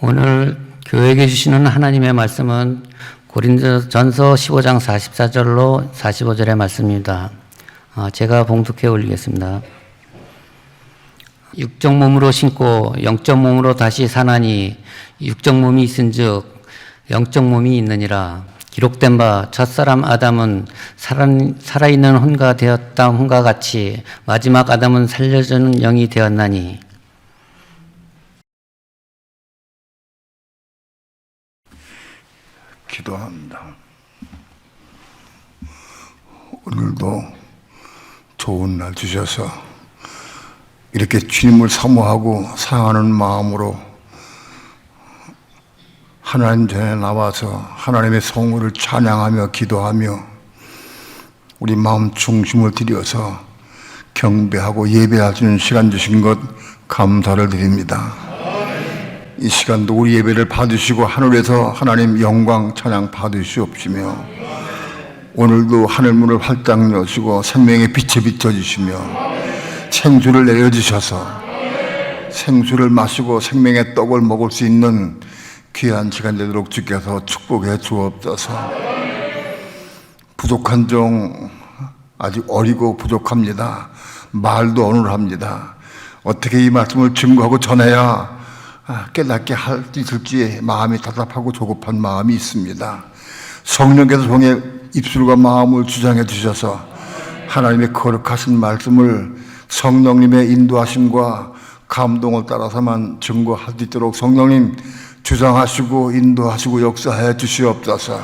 오늘 교회에게 주시는 하나님의 말씀은 고린도전서 15장 44절로 45절의 말씀입니다. 제가 봉독해 올리겠습니다. 육적 몸으로 신고 영적 몸으로 다시 사나니 육적 몸이 있은즉 영적 몸이 있느니라. 기록된 바 첫사람 아담은 살아있는 혼과 되었다 혼과 같이 마지막 아담은 살려주는 영이 되었나니. 기도합니다. 오늘도 좋은 날 주셔서 이렇게 주님을 사모하고 사랑하는 마음으로 하나님 전에 나와서 하나님의 성호를 찬양하며 기도하며 우리 마음 중심을 들여서 경배하고 예배할 수 있는 시간 주신 것 감사를 드립니다. 이 시간도 우리 예배를 받으시고 하늘에서 하나님 영광 찬양 받으시옵시며 오늘도 하늘문을 활짝 여시고 생명의 빛에 비춰주시며 생수를 내려주셔서 생수를 마시고 생명의 떡을 먹을 수 있는 귀한 시간 되도록 주께서 축복해 주옵소서. 부족한 종 아직 어리고 부족합니다. 말도 어눌합니다. 어떻게 이 말씀을 증거하고 전해야 깨닫게 할 수 있을지 마음이 답답하고 조급한 마음이 있습니다. 성령께서 종의 입술과 마음을 주장해 주셔서 하나님의 거룩하신 말씀을 성령님의 인도하심과 감동을 따라서만 증거할 수 있도록 성령님 주장하시고 인도하시고 역사해 주시옵소서.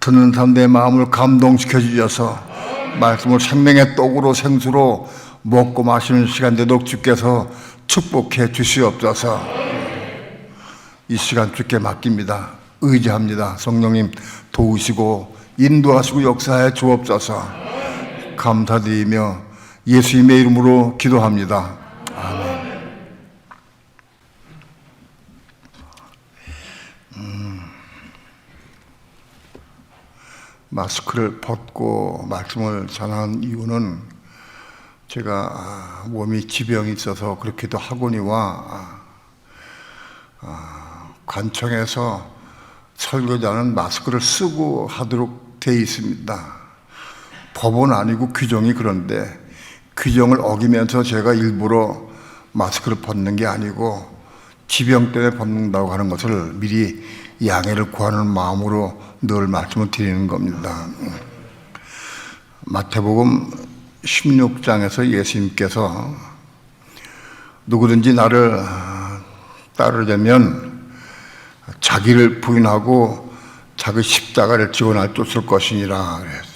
듣는 사람들의 마음을 감동시켜 주셔서 말씀을 생명의 떡으로 생수로 먹고 마시는 시간 되도록 주께서 축복해 주시옵소서. 이 시간 주께 맡깁니다. 의지합니다. 성령님 도우시고 인도하시고 역사해 주옵소서. 감사드리며 예수님의 이름으로 기도합니다. 아멘. 마스크를 벗고 말씀을 전한 이유는 제가 몸이 지병이 있어서 그렇기도 하거니와 관청에서 설교자는 마스크를 쓰고 하도록 되어 있습니다. 법은 아니고 규정이 그런데 규정을 어기면서 제가 일부러 마스크를 벗는 게 아니고 지병 때문에 벗는다고 하는 것을 미리 양해를 구하는 마음으로 늘 말씀을 드리는 겁니다. 마태복음 16장에서 예수님께서 누구든지 나를 따르려면 자기를 부인하고 자기 십자가를 지고 날 쫓을 것이니라 그랬어요.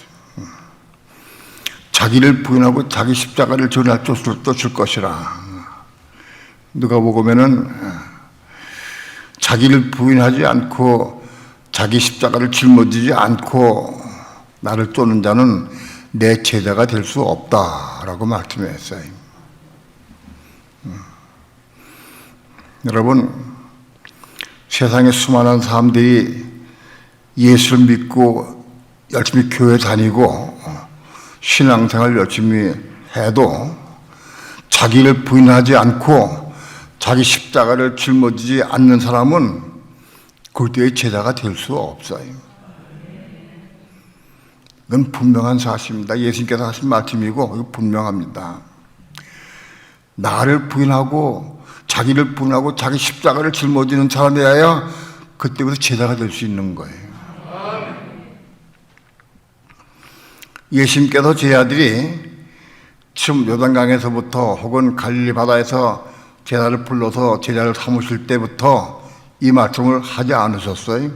자기를 부인하고 자기 십자가를 지고 날 쫓을 것이라. 누가복음에는 자기를 부인하지 않고 자기 십자가를 짊어지지 않고 나를 쫓는 자는 내 제자가 될 수 없다라고 말씀했어요. 여러분, 세상에 수많은 사람들이 예수를 믿고 열심히 교회 다니고 신앙생활 열심히 해도 자기를 부인하지 않고 자기 십자가를 짊어지지 않는 사람은 그리스도의 제자가 될 수 없어요. 이건 분명한 사실입니다. 예수님께서 하신 말씀이고 이거 분명합니다. 나를 부인하고 자기를 부인하고 자기 십자가를 짊어지는 사람이어야 그때부터 제자가 될 수 있는 거예요. 예수님께서 제자들이 지금 요단강에서부터 혹은 갈릴리 바다에서 제자를 불러서 제자를 삼으실 때부터 이 말씀을 하지 않으셨어요.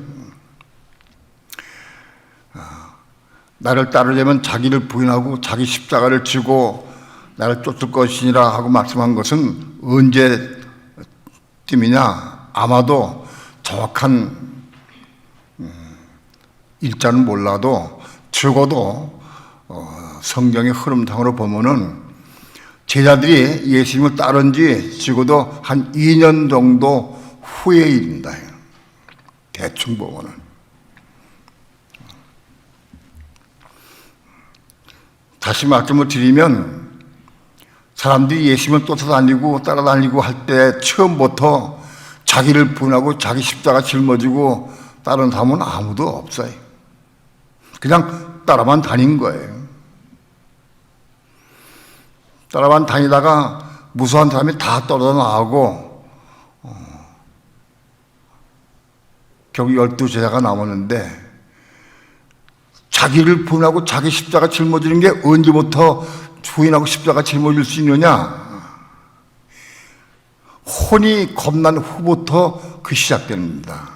나를 따르려면 자기를 부인하고 자기 십자가를 지고 나를 쫓을 것이니라 하고 말씀한 것은 언제쯤이냐? 아마도 정확한 일자는 몰라도 적어도 성경의 흐름상으로 보면은 제자들이 예수님을 따른 지 적어도 한 2년 정도 후의 일입니다. 대충 보면은. 다시 말씀을 드리면 사람들이 예수님을 쫓아다니고 따라다니고 할 때 처음부터 자기를 부인하고 자기 십자가 짊어지고 다른 사람은 아무도 없어요. 그냥 따라만 다닌 거예요. 따라만 다니다가 무수한 사람이 다 떨어져 나가고 겨우 12제자가 남았는데 자기를 부인하고 자기 십자가 짊어지는 게 언제부터 부인하고 십자가 짊어질 수 있느냐? 혼이 겁난 후부터 그 시작됩니다.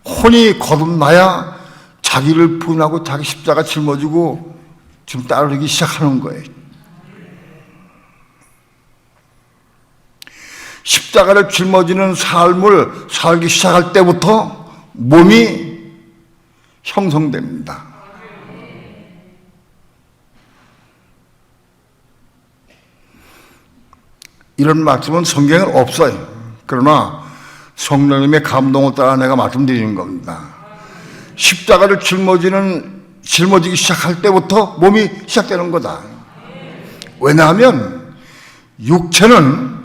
혼이 거듭나야 자기를 부인하고 자기 십자가 짊어지고 지금 따르기 시작하는 거예요. 십자가를 짊어지는 삶을 살기 시작할 때부터 몸이 형성됩니다. 이런 말씀은 성경에 없어요. 그러나 성령님의 감동을 따라 내가 말씀드리는 겁니다. 십자가를 짊어지기 시작할 때부터 몸이 시작되는 거다. 왜냐하면 육체는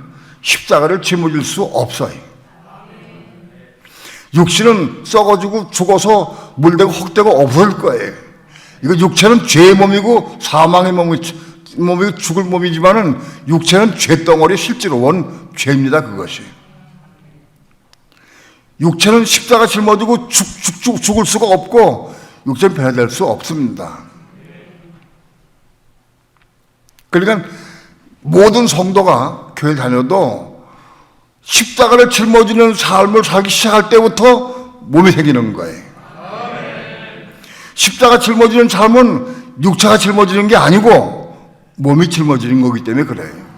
십자가를 짊어질 수 없어요. 육신은 썩어지고 죽어서 물되고 헛되고 없을 거예요. 이거 육체는 죄의 몸이고 사망의 몸이고 죽을 몸이지만은 육체는 죄덩어리 실제로 원 죄입니다. 그것이. 육체는 십자가 짊어지고 죽을 수가 없고 육체는 변화될 수 없습니다. 그러니까 모든 성도가 교회 다녀도 십자가를 짊어지는 삶을 살기 시작할 때부터 몸이 생기는 거예요. 십자가 짊어지는 삶은 육체가 짊어지는 게 아니고 몸이 짊어지는 거기 때문에 그래요.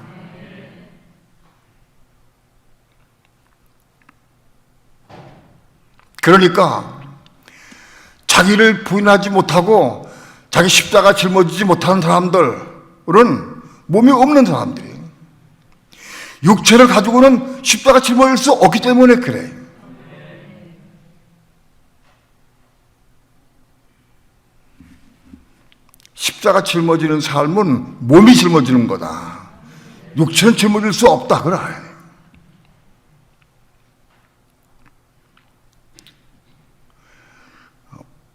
그러니까 자기를 부인하지 못하고 자기 십자가 짊어지지 못하는 사람들은 몸이 없는 사람들이에요. 육체를 가지고는 십자가 짊어질 수 없기 때문에 그래. 십자가 짊어지는 삶은 몸이 짊어지는 거다. 육체는 짊어질 수 없다. 그래.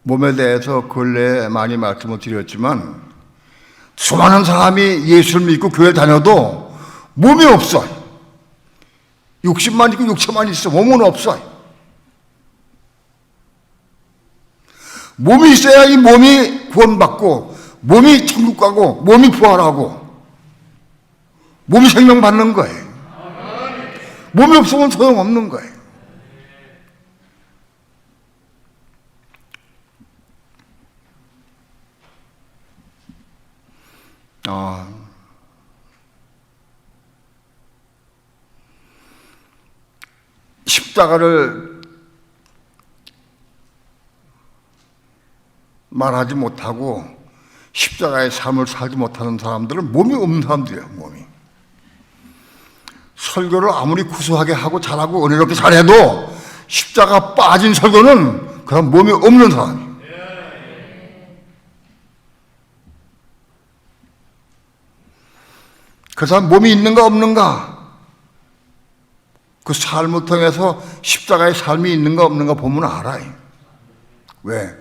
몸에 대해서 근래에 많이 말씀을 드렸지만 수많은 사람이 예수를 믿고 교회 다녀도 몸이 없어요. 육신만 있고 육체만 있어. 몸은 없어요. 몸이 있어야 이 몸이 구원받고 몸이 천국 가고 몸이 부활하고 몸이 생명받는 거예요. 몸이 없으면 소용없는 거예요. 십자가를 말하지 못하고 십자가의 삶을 살지 못하는 사람들은 몸이 없는 사람들이에요. 몸이. 설교를 아무리 구수하게 하고 잘하고 은혜롭게 잘해도 십자가 빠진 설교는 그냥 몸이 없는 사람이에요. 그 사람 몸이 있는가 없는가, 그 삶을 통해서 십자가의 삶이 있는가 없는가 보면 알아요. 왜?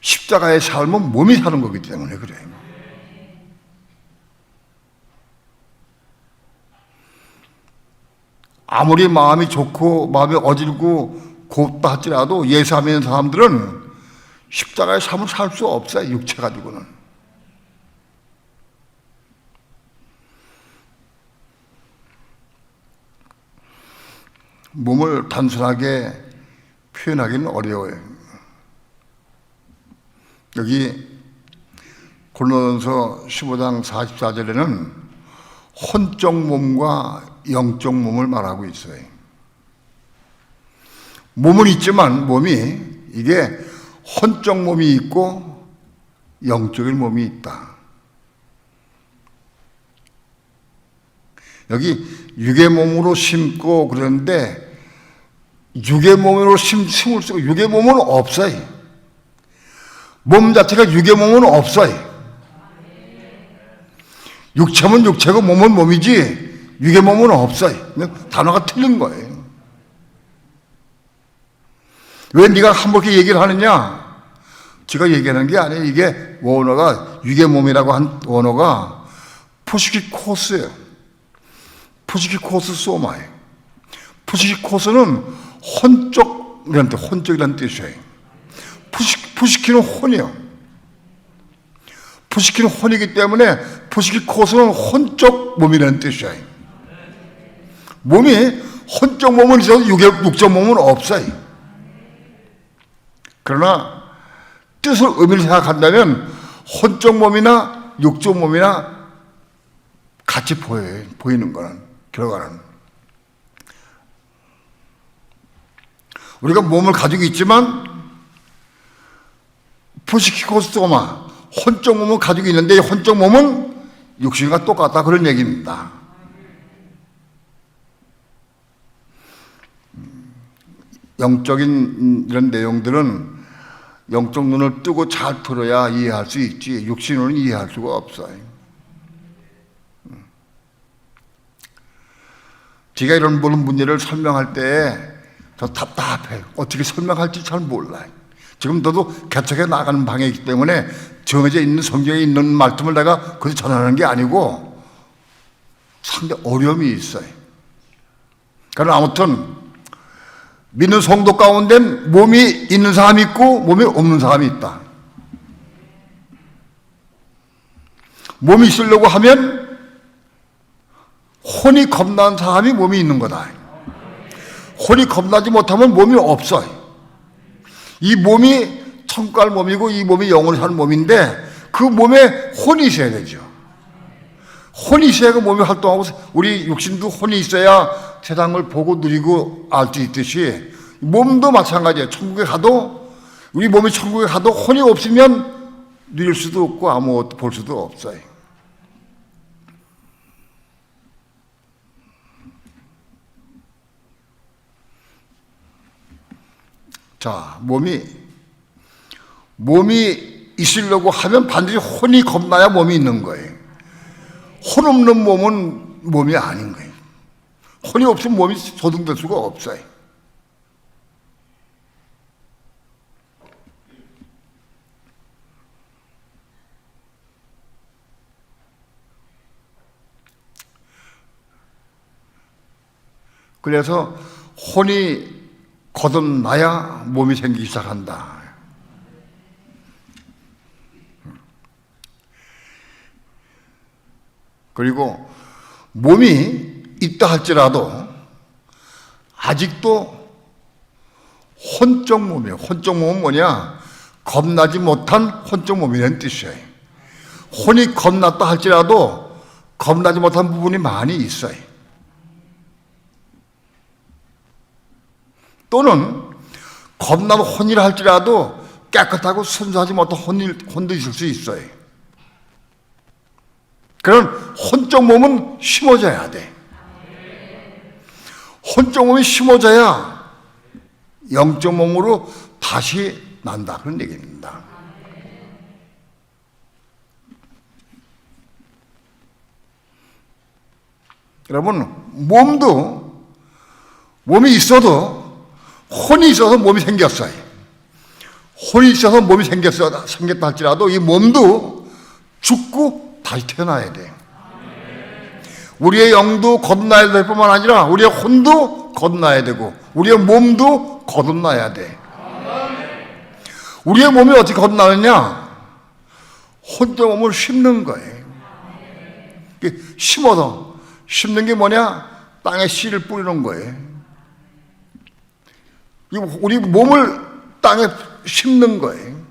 십자가의 삶은 몸이 사는 거기 때문에 그래요. 아무리 마음이 좋고 마음이 어질고 곱다 할지라도 예수 안 믿는 사람들은 십자가의 삶을 살 수 없어요. 육체 가지고는. 몸을 단순하게 표현하기는 어려워요. 여기 고린도전서 15장 44절에는 혼적 몸과 영적 몸을 말하고 있어요. 몸은 있지만 몸이 이게 혼적 몸이 있고 영적인 몸이 있다. 여기 육의 몸으로 심고 그러는데 육의 몸으로 심을 쓰고 육의 몸은 없어요. 몸 자체가 육의 몸은 없어요. 육체면 육체고 몸은 몸이지 육의 몸은 없어요. 단어가 틀린 거예요. 왜 네가 한번렇게 얘기를 하느냐? 제가 얘기하는 게 아니에요. 이게 원어가 유괴몸이라고 한 원어가 푸시키코스예요. 푸시키코스 소마예요. 푸시키코스는 혼적이라는 뜻이에요. 푸시키는 혼이요. 푸시키는 혼이기 때문에 푸시키코스는 혼적 몸이라는 뜻이에요. 몸이 혼적 몸은 있어도 육적 몸은 없어요. 그러나 뜻을 의미를 생각한다면 혼적 몸이나 육적 몸이나 같이 보여요. 보이는 거는 결과는 우리가 몸을 가지고 있지만 푸시키코스토마 혼적 몸을 가지고 있는데 혼적 몸은 육신과 똑같다 그런 얘기입니다. 영적인 이런 내용들은 영적 눈을 뜨고 잘 들어야 이해할 수 있지 육신으로는 이해할 수가 없어요. 제가 이런 문제를 설명할 때 저 답답해요. 어떻게 설명할지 잘 몰라요. 지금 너도 개척해 나가는 방향이기 때문에 정해져 있는 성경에 있는 말씀을 내가 그저 전하는 게 아니고 상당히 어려움이 있어요. 그러나 아무튼 믿는 성도 가운데 몸이 있는 사람이 있고 몸이 없는 사람이 있다. 몸이 있으려고 하면 혼이 겁나는 사람이 몸이 있는 거다. 혼이 겁나지 못하면 몸이 없어요. 이 몸이 천국 갈 몸이고 이 몸이 영원히 사는 몸인데 그 몸에 혼이 있어야 되죠. 혼이 있어야 그 몸이 활동하고 우리 육신도 혼이 있어야 세상을 보고 누리고 알 수 있듯이 몸도 마찬가지예요. 천국에 가도 우리 몸이 천국에 가도 혼이 없으면 누릴 수도 없고 아무것도 볼 수도 없어요. 자, 몸이 있으려고 하면 반드시 혼이 겁나야 몸이 있는 거예요. 혼 없는 몸은 몸이 아닌 거예요. 혼이 없으면 몸이 소등될 수가 없어요. 그래서 혼이 거듭나야 몸이 생기기 시작한다. 그리고 몸이 있다 할지라도 아직도 혼적 몸이에요. 혼적 몸은 뭐냐? 겁나지 못한 혼적 몸이라는 뜻이에요. 혼이 겁났다 할지라도 겁나지 못한 부분이 많이 있어요. 또는 겁나는 혼이라 할지라도 깨끗하고 순수하지 못한 혼도 있을 수 있어요. 그런 혼적 몸은 심어져야 돼. 혼적 몸이 심어져야 영적 몸으로 다시 난다. 그런 얘기입니다. 여러분, 몸이 있어도 혼이 있어서 몸이 생겼어요. 혼이 있어서 몸이 생겼다 할지라도 이 몸도 죽고 다시 태어나야 돼요. 우리의 영도 거듭나야 될 뿐만 아니라 우리의 혼도 거듭나야 되고 우리의 몸도 거듭나야 돼. 우리의 몸이 어떻게 거듭나느냐? 혼적 몸을 심는 거예요. 심어서 심는 게 뭐냐? 땅에 씨를 뿌리는 거예요. 우리 몸을 땅에 심는 거예요.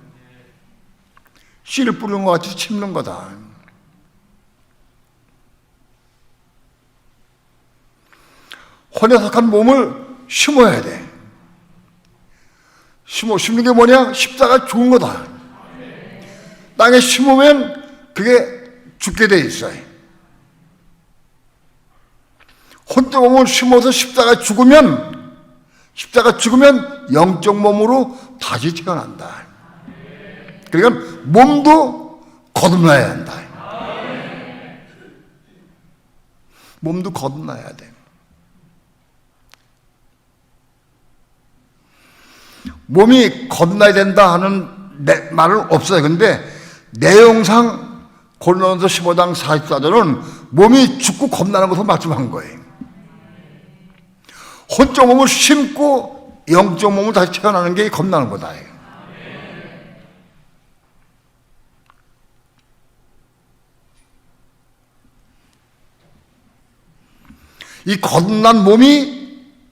씨를 뿌리는 것 같이 심는 거다. 혼에 속한 몸을 심어야 돼. 심는 게 뭐냐? 십자가 죽은 거다. 땅에 심으면 그게 죽게 돼 있어요. 혼적 몸을 심어서 십자가 죽으면 영적 몸으로 다시 태어난다. 그러니까 몸도 거듭나야 한다. 몸도 거듭나야 돼. 몸이 겁나야 된다 하는 말은 없어요. 근데 내용상 고린도전서 15장 44절은 몸이 죽고 겁나는 것을 말씀한 거예요. 혼적 몸을 심고 영적 몸을 다시 태어나는 게 겁나는 거다. 이 겁난 몸이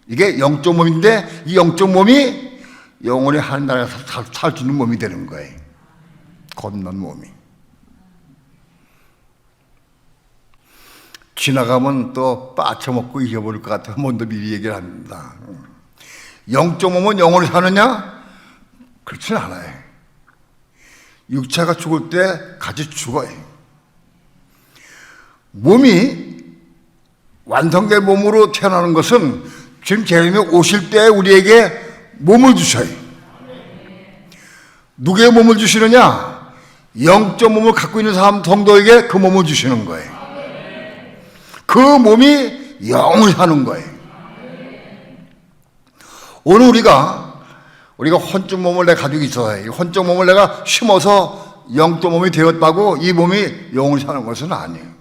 이게 영적 몸인데 이 영적 몸이 영원히 하나님 나라에서 살 수 있는 몸이 되는 거예요. 겁난 몸이. 지나가면 또 빠쳐먹고 잊어버릴 것 같아서 먼저 미리 얘기를 합니다. 영적 몸은 영원히 사느냐? 그렇지는 않아요. 육체가 죽을 때 같이 죽어요. 몸이 완성된 몸으로 태어나는 것은 지금 예수님이 오실 때 우리에게 몸을 주셔요. 누구의 몸을 주시느냐? 영적 몸을 갖고 있는 사람 성도에게 그 몸을 주시는 거예요. 그 몸이 영원히 사는 거예요. 오늘 우리가 혼적 몸을 내가 가지고 있어요. 이 혼적 몸을 내가 심어서 영적 몸이 되었다고 이 몸이 영원히 사는 것은 아니에요.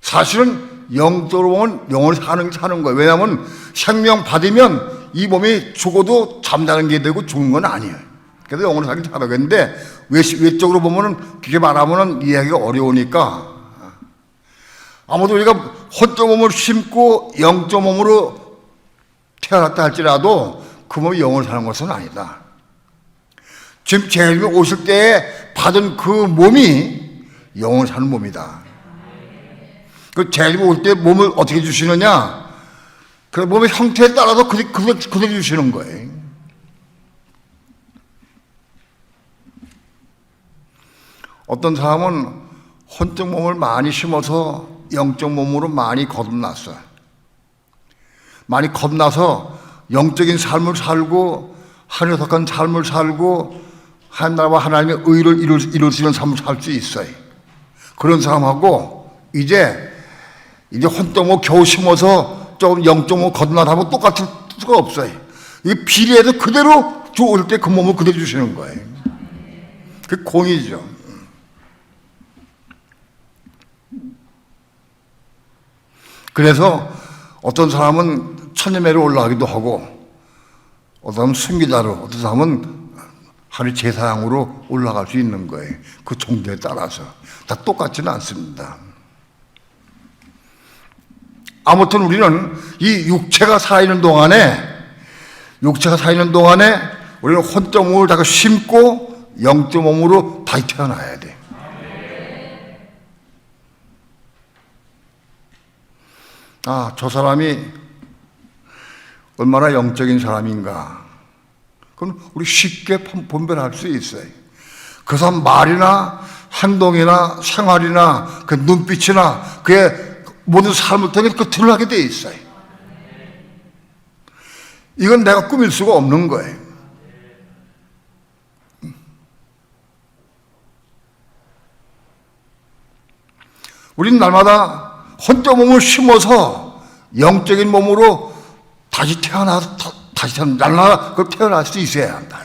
사실은 영적으로 보면 영원히 사는 거예요. 왜냐하면 생명 받으면 이 몸이 죽어도 잠자는 게 되고 죽는 건 아니에요. 그래서 영원히 살긴 살아야겠는데 외적으로 보면은 그렇게 말하면은 이해하기가 어려우니까 아무도 우리가 혼적 몸을 심고 영적 몸으로 태어났다 할지라도 그 몸이 영원히 사는 것은 아니다. 지금 주님이 오실 때에 받은 그 몸이 영원히 사는 몸이다. 그 주님이 올 때 몸을 어떻게 주시느냐? 그 몸의 형태에 따라서 그대로 주시는 거예요. 어떤 사람은 혼적 몸을 많이 심어서 영적 몸으로 많이 거듭났어요. 많이 겁나서 영적인 삶을 살고 하늘에 속한 삶을 살고 하나님 나라와 하나님의 의를 이룰 수 있는 삶을 살 수 있어요. 그런 사람하고 이제 혼적 몸 겨우 심어서 조금 영적 몸 거듭나다면 똑같을 수가 없어요. 이 비례해서 그대로 올 때 그 몸을 그대로 주시는 거예요. 그 공이죠. 그래서 어떤 사람은 천리매로 올라가기도 하고 어떤 사람은 승기자로 어떤 사람은 하늘 제사장으로 올라갈 수 있는 거예요. 그 정도에 따라서 다 똑같지는 않습니다. 아무튼 우리는 이 육체가 살아있는 동안에 우리는 혼적 몸을 다 심고 영적 몸으로 다시 태어나야 돼. 저 사람이 얼마나 영적인 사람인가. 그건 우리 쉽게 분별할 수 있어요. 그 사람 말이나 행동이나 생활이나 그 눈빛이나 그의 모든 삶을 통해 그 드러나게 돼 있어요. 이건 내가 꾸밀 수가 없는 거예요. 우리는 날마다 혼적 몸을 심어서 영적인 몸으로 다시 태어나서 날마다 그걸 태어날 수 있어야 한다.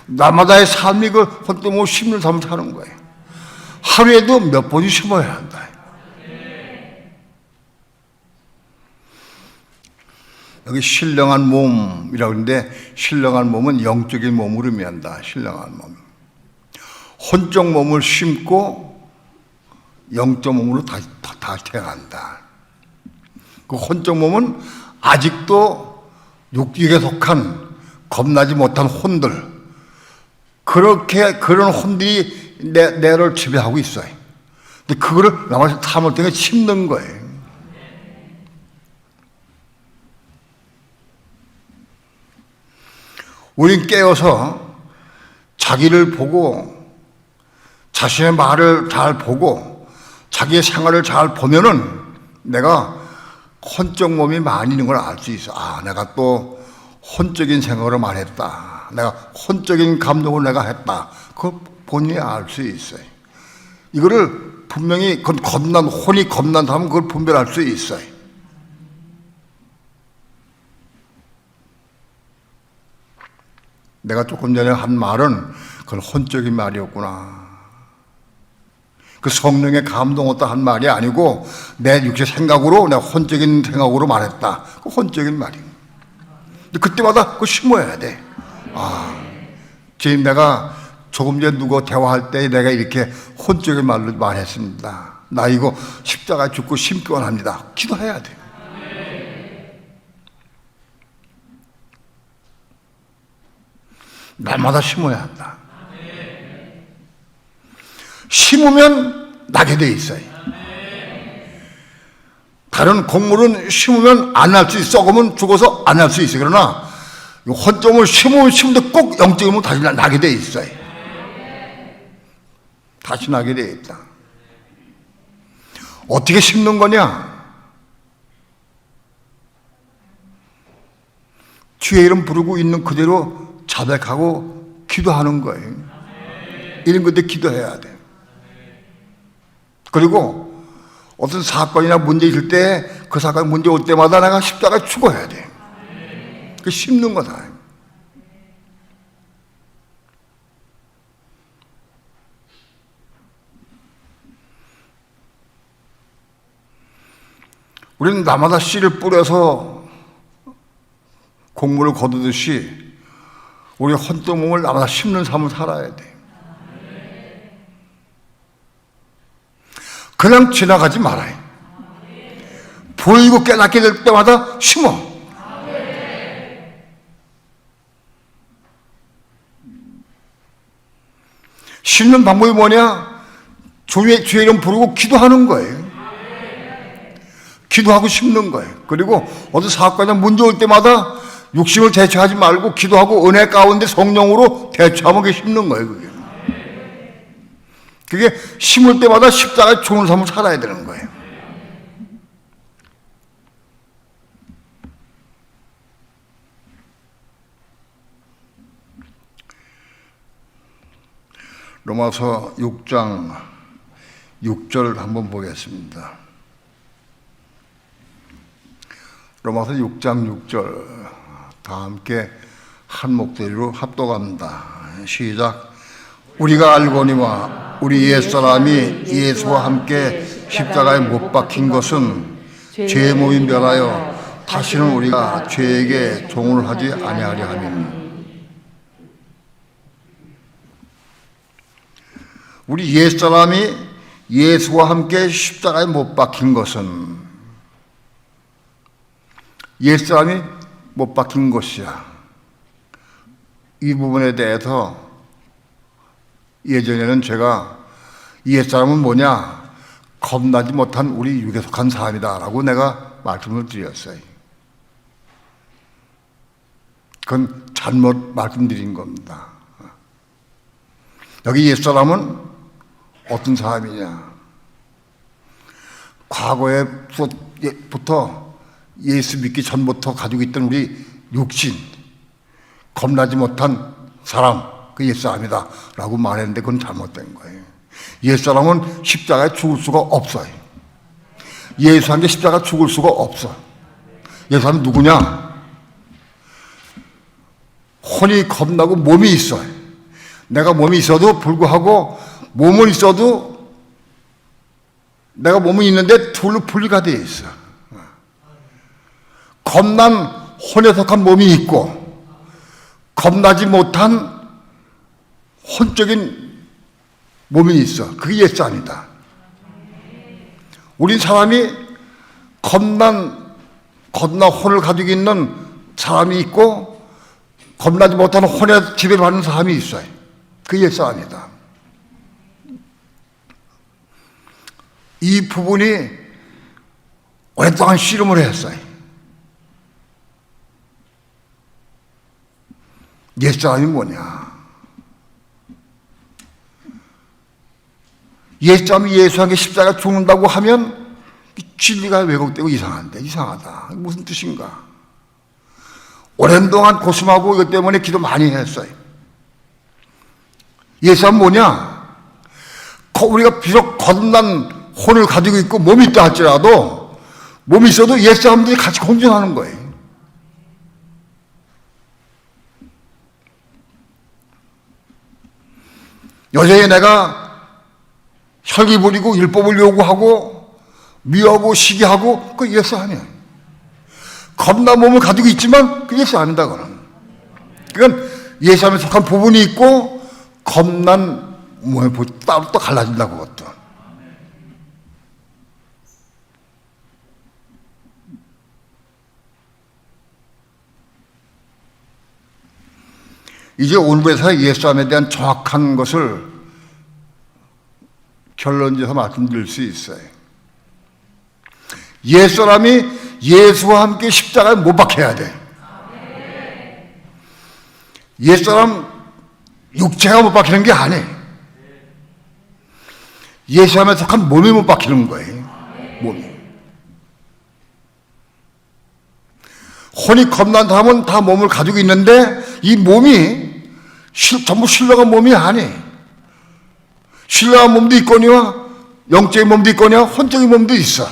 날마다의 삶이 그 혼적 몸을 심는 삶을 사는 거예요. 하루에도 몇 번이 심어야 한다. 여기 신령한 몸이라고 하는데 신령한 몸은 영적인 몸으로 의미한다. 신령한 몸. 혼적 몸을 심고 영적 몸으로 다시 태어난다. 그 혼적 몸은 아직도 육육에 속한 겁나지 못한 혼들, 그런 혼들이 내를 지배하고 있어요. 근데 그거를 나머지 삶을 통해 심는 거예요. 우린 깨어서 자기를 보고 자신의 말을 잘 보고 자기의 생활을 잘 보면은 내가 혼적 몸이 많이 있는 걸 알 수 있어. 내가 또 혼적인 생각으로 말했다. 내가 혼적인 감동을 내가 했다. 그걸 본인이 알 수 있어요. 이거를 분명히 혼이 겁난 사람은 그걸 분별할 수 있어요. 내가 조금 전에 한 말은 그건 혼적인 말이었구나. 그 성령의 감동 없다 한 말이 아니고 내 육체 생각으로, 내가 혼적인 생각으로 말했다. 그 혼적인 말이에요. 근데 그때마다 그거 심어야 돼. 지금 내가 조금 전에 누구 대화할 때 내가 이렇게 혼적인 말로 말했습니다. 나 이거 십자가에 죽고 심기 원합니다. 기도해야 돼. 날마다 심어야 한다. 심으면 나게 돼 있어요. 다른 곡물은 심으면 안 날 수 있어. 썩으면 죽어서 안 날 수 있어요. 그러나 혼점을 심으면 꼭 영적이면 다시 나게 돼 있어요. 다시 나게 돼 있다. 어떻게 심는 거냐? 주의 이름 부르고 있는 그대로 자백하고 기도하는 거예요. 이런 것들 기도해야 돼. 그리고 어떤 사건이나 문제 있을 때 그 사건 문제 올 때마다 내가 십자가에 죽어야 돼. 그 심는 거다. 우리는 나마다 씨를 뿌려서 곡물을 거두듯이 우리 헌돈 몸을 나마다 심는 삶을 살아야 돼. 그냥 지나가지 말아요. 보이고 깨닫게 될 때마다 심어. 심는 방법이 뭐냐? 주의 이름 부르고 기도하는 거예요. 기도하고 심는 거예요. 그리고 어떤 사건이나 문제 올 때마다 육심을 대처하지 말고 기도하고 은혜 가운데 성령으로 대처하면 그게 심는 거예요. 그게 심을 때마다 십자가에 좋은 삶을 살아야 되는 거예요. 로마서 6장 6절 한번 보겠습니다. 로마서 6장 6절 다 함께 한 목소리로 합독합니다. 시작. 우리가 알거니와 우리 옛사람이 예수와 함께 십자가에 못 박힌 것은 죄의 몸이 멸하여 다시는 우리가 죄에게 종을 하지 아니하려 함이니. 우리 옛사람이 예수와 함께 십자가에 못 박힌 것은 옛사람이 못 박힌 것이야. 이 부분에 대해서 예전에는 제가 옛사람은 뭐냐? 겁나지 못한 우리 육에 속한 사람이다 라고 내가 말씀을 드렸어요. 그건 잘못 말씀드린 겁니다. 여기 옛사람은 어떤 사람이냐? 과거에부터 예수 믿기 전부터 가지고 있던 우리 육신, 겁나지 못한 사람, 그 옛사람이다 라고 말했는데 그건 잘못된 거예요. 옛사람은 십자가에 죽을 수가 없어요. 예수한테 십자가 죽을 수가 없어. 옛사람은 누구냐? 혼이 겁나고 몸이 있어요. 내가 몸이 있어도 불구하고 몸은 있어도 내가 몸은 있는데 둘로 분리가 되어 있어. 겁난 혼에 속한 몸이 있고 겁나지 못한 혼적인 몸이 있어. 그게 옛사람이다. 우린 사람이 겁나 혼을 가지고 있는 사람이 있고 겁나지 못하는 혼에 지배를 받는 사람이 있어요. 그게 옛사람이다. 이 부분이 오랫동안 씨름을 했어요. 옛사람이 뭐냐? 옛사람이 예수한테 십자가 죽는다고 하면 진리가 왜곡되고 이상하다. 무슨 뜻인가? 오랜 동안 고심하고 이것 때문에 기도 많이 했어요. 옛사람은 뭐냐? 우리가 비록 거듭난 혼을 가지고 있고 몸이 있다 할지라도 몸이 있어도 옛사람들이 같이 공존하는 거예요. 여전히 내가 혈기 부리고 율법을 요구하고 미워하고 시기하고 그 예수 아니야. 겁난 몸을 가지고 있지만 그 예수 아니다. 그건 예수 안에 속한 부분이 있고 겁난 몸에 따로 또 갈라진다고. 그것도 이제 오늘부터 예수 안에 대한 정확한 것을 결론지어서 말씀드릴 수 있어요. 옛사람이 예수와 함께 십자가에 못 박혀야 돼. 옛사람 육체가 못 박히는 게 아니에요. 예수 안에 속한 몸이 못 박히는 거예요. 몸이. 혼이 겁난 사람은 다 몸을 가지고 있는데 이 몸이 전부 신령한 몸이 아니에요. 신령한 몸도 있거니와 영적인 몸도 있거니와 혼적인 몸도 있어.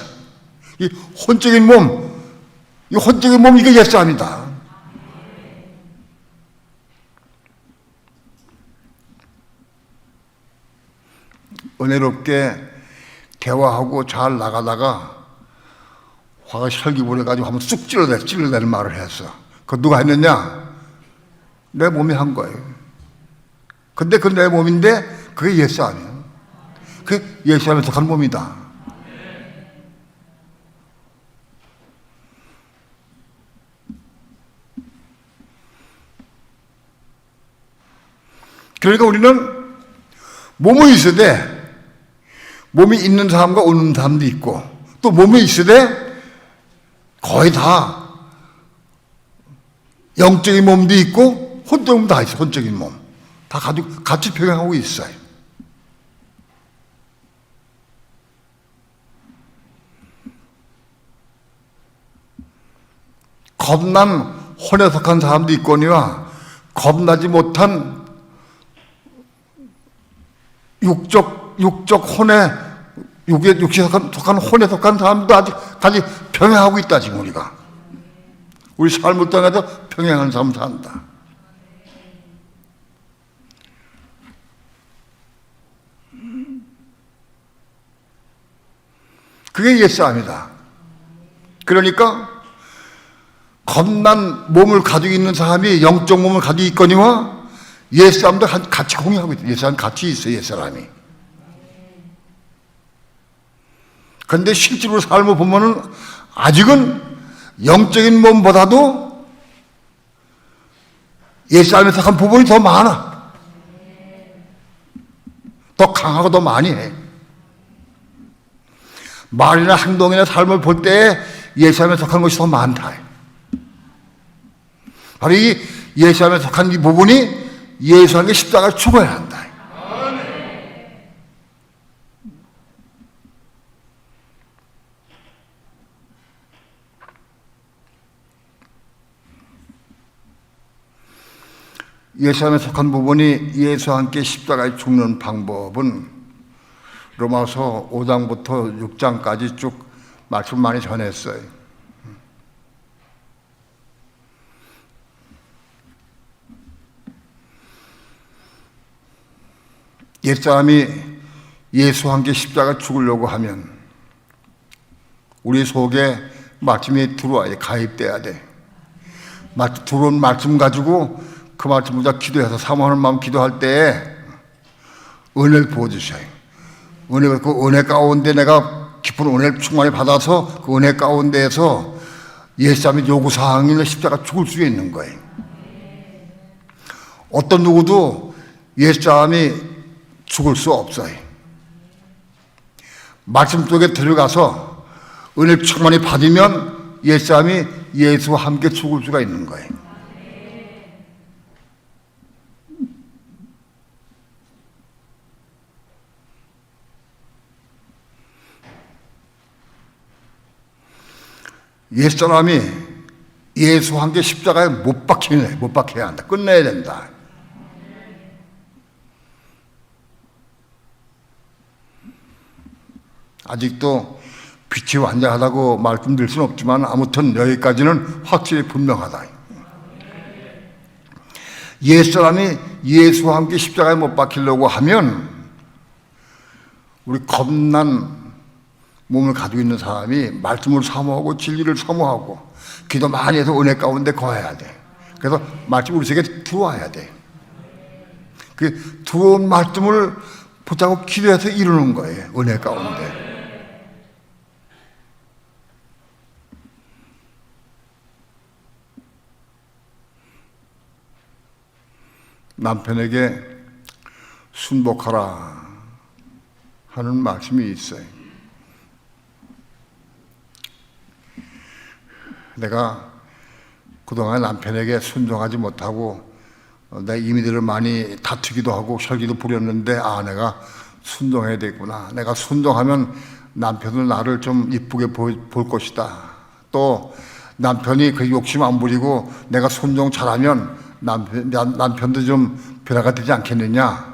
이 혼적인 몸, 이게 옛사람이다. 은혜롭게 대화하고 잘 나가다가 화가 혈기 부려가지고 한번 쑥 찔러대는 말을 했어. 그거 누가 했느냐? 내 몸이 한 거예요. 근데 그 내 몸인데 그게 예수 아니에요. 그게 예수 안에 속한 몸이다. 그러니까 우리는 몸이 있어야 돼. 몸이 있는 사람과 없는 사람도 있고 또 몸이 있어야 돼. 거의 다 영적인 몸도 있고 혼적인 몸도 다 있어. 혼적인 몸 다 가지고 같이 병행하고 있어요. 겁난 혼에 속한 사람도 있거니와 겁나지 못한 육체 속한 혼에 속한 사람도 아직까지 병행하고 있다. 지금 우리 삶을 통해서 병행하는 사람 산다. 그게 옛사람이다. 그러니까 겁난 몸을 가지고 있는 사람이 영적 몸을 가지고 있거니와 옛사람도 같이 공유하고 있다. 옛사람 같이 있어요. 옛사람이. 그런데 실제로 삶을 보면은 아직은 영적인 몸보다도 옛사람에 속한 부분이 더 많아. 더 강하고 더 많이 해. 말이나 행동이나 삶을 볼 때 옛사람에 속한 것이 더 많다. 바로 이 옛사람에 속한 이 부분이 예수 안에 십자가를 죽어야 한다. 예수 안에 속한 부분이 예수와 함께 십자가에 죽는 방법은 로마서 5장부터 6장까지 쭉 말씀 많이 전했어요. 옛사람이 예수와 함께 십자가 죽으려고 하면 우리 속에 말씀이 들어와야 돼. 가입돼야 돼. 들어온 말씀 가지고 그 말씀보다 기도해서 사모하는 마음 기도할 때에 은혜를 부어주셔요. 그 은혜 가운데 내가 깊은 은혜를 충만히 받아서 그 은혜 가운데에서 옛사람의 요구사항이나 십자가 죽을 수 있는 거예요. 어떤 누구도 옛사람이 죽을 수 없어요. 말씀 속에 들어가서 은혜를 충만히 받으면 옛사람이 예수와 함께 죽을 수가 있는 거예요. 옛사람이 예수와 함께 십자가에 못 박혀야 한다. 끝내야 된다. 아직도 빛이 완전하다고 말씀드릴 수는 없지만 아무튼 여기까지는 확실히 분명하다. 옛사람이 예수와 함께 십자가에 못 박히려고 하면 우리 겁난 몸을 가지고 있는 사람이 말씀을 사모하고 진리를 사모하고 기도 많이 해서 은혜 가운데 거해야 돼. 그래서 말씀 우리 속에 들어와야 돼. 그 들어온 말씀을 붙잡고 기도해서 이루는 거예요. 은혜 가운데. 남편에게 순복하라 하는 말씀이 있어요. 내가 그동안 남편에게 순종하지 못하고 내 임의들을 많이 다투기도 하고 혈기도 부렸는데 내가 순종해야 되겠구나. 내가 순종하면 남편은 나를 좀 이쁘게 볼 것이다. 또 남편이 그 욕심 안 부리고 내가 순종 잘하면 남편도 좀 변화가 되지 않겠느냐.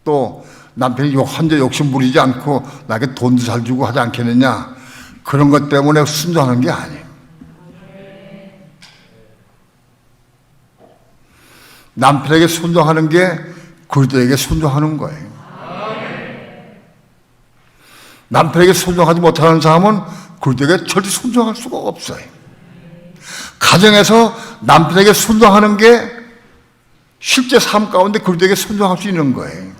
또 남편이 혼자 욕심 부리지 않고 나에게 돈도 잘 주고 하지 않겠느냐. 그런 것 때문에 순종하는 게 아니에요. 남편에게 순종하는 게 그리스도에게 순종하는 거예요. 남편에게 순종하지 못하는 사람은 그리스도에게 절대 순종할 수가 없어요. 가정에서 남편에게 순종하는 게 실제 삶 가운데 그리스도에게 순종할 수 있는 거예요.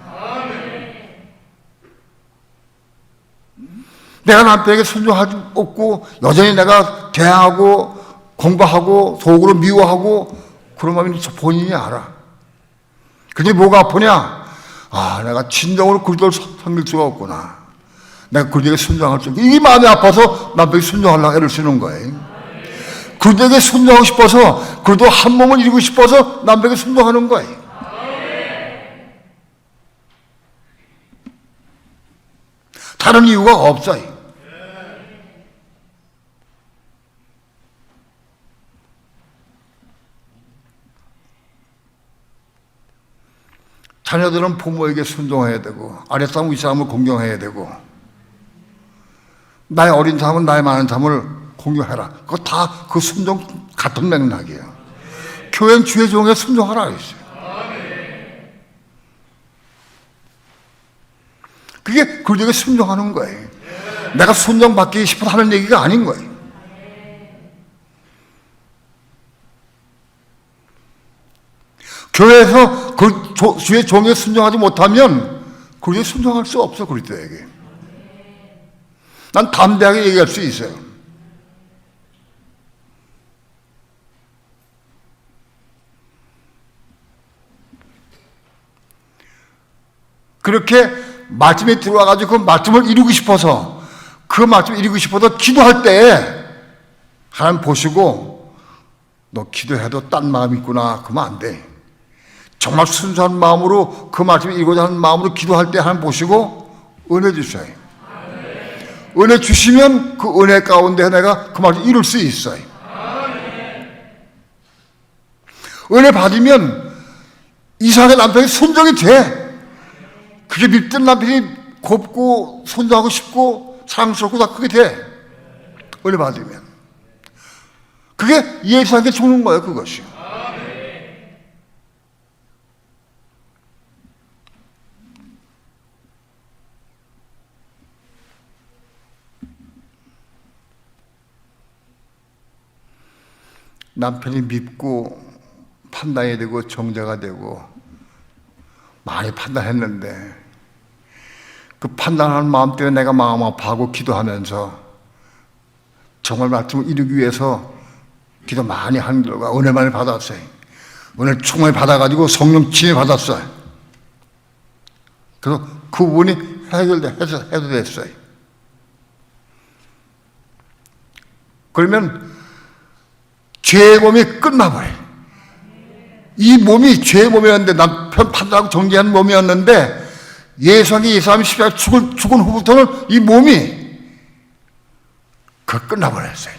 내가 남편에게 순종하지 없고 여전히 내가 대항하고 공부하고 속으로 미워하고 그런 마음이 본인이 알아. 그게 뭐가 아프냐? 내가 진정으로 그리스도를 섬길 수가 없구나. 내가 그리스도에게 순종할 수 없고 이 마음이 아파서 남편에게 순종하려고 애를 쓰는 거예요. 그리스도에게 순종하고 싶어서 그리스도 한 몸을 이루고 싶어서 남편에게 순종하는 거예요. 다른 이유가 없어요. 자녀들은 부모에게 순종해야 되고 아랫사람 윗사람을 공경해야 되고 나의 어린 사람은 나의 많은 사람을 공경해라. 그거 다 그 순종 같은 맥락이에요. 교회는 주의 종에 순종하라 했어요. 그게 그들에게 순종하는 거예요. 내가 순종받기 싶어서 하는 얘기가 아닌 거예요. 교회에서 그 주의 종에 순종하지 못하면 그들에게 순종할 수 없어. 그리스도에게. 난 담대하게 얘기할 수 있어요. 그렇게 말씀에 들어와가지고 그 말씀을 이루고 싶어서 그 말씀을 이루고 싶어서 기도할 때 하나님 보시고 너 기도해도 딴 마음이 있구나 그러면 안 돼. 정말 순수한 마음으로 그 말씀을 이루고자 하는 마음으로 기도할 때 하나님 보시고 은혜 주셔요. 은혜 주시면 그 은혜 가운데 내가 그 말을 이룰 수 있어요. 은혜 받으면 이상하게 남편이 순종이 돼. 그게 믿던 남편이 곱고 순종하고 싶고 사랑스럽고 다 그게 돼. 은혜 받으면. 그게 예수한테 죽는 거예요. 그것이. 남편이 밉고 판단이 되고 정죄가 되고 많이 판단했는데 그 판단하는 마음 때문에 내가 마음 아파하고 기도하면서 정말 말씀을 이루기 위해서 기도 많이 하는 결과 은혜 많이 받았어요. 은혜 충만히 받아가지고 성령 침해 받았어요. 그래서 그 부분이 해소됐어요. 그러면 죄의 몸이 끝나버려요. 이 몸이 죄의 몸이었는데 남편 판단하고 정죄한 몸이었는데 예수님이 이 사람이 십자가에 죽은 후부터는 이 몸이 끝나버렸어요.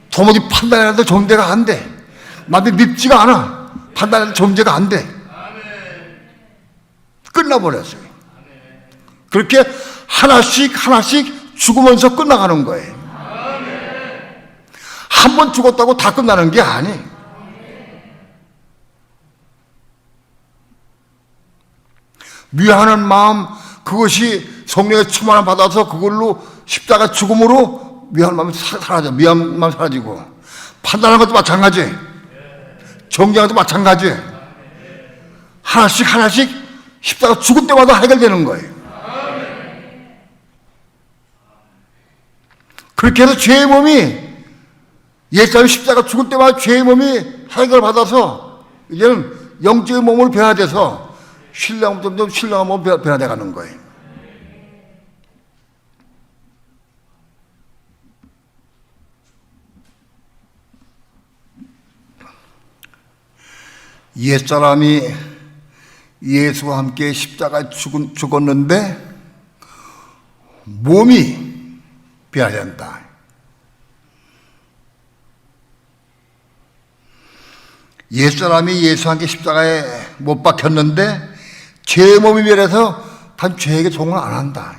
도무지 판단해도 정죄가 안 돼. 남이 밉지가 않아. 판단해도 정죄가 안 돼. 끝나버렸어요. 그렇게 하나씩 죽으면서 끝나가는 거예요. 한 번 죽었다고 다 끝나는 게 아니에요. 미워하는 마음, 그것이 성령의 충만을 받아서 그걸로 십자가 죽음으로 미워하는 마음이 사라져. 미워하는 마음이 사라지고, 판단하는 것도 마찬가지, 정죄하는 것도 마찬가지. 하나씩 하나씩 십자가 죽을 때마다 해결되는 거예요. 그렇게 해서 죄의 몸이, 예수님 십자가 죽을 때마다 죄의 몸이 해결받아서 이제는 영적인 몸으로 변화돼서 점점 신령한 몸으로 변화돼 가는 거예요. 옛사람이 예수와 함께 십자가에 죽었는데 몸이 변화된다. 옛사람이 예수와 함께 십자가에 못 박혔는데 죄의 몸이 변해서 단 죄에게 종을 안 한다.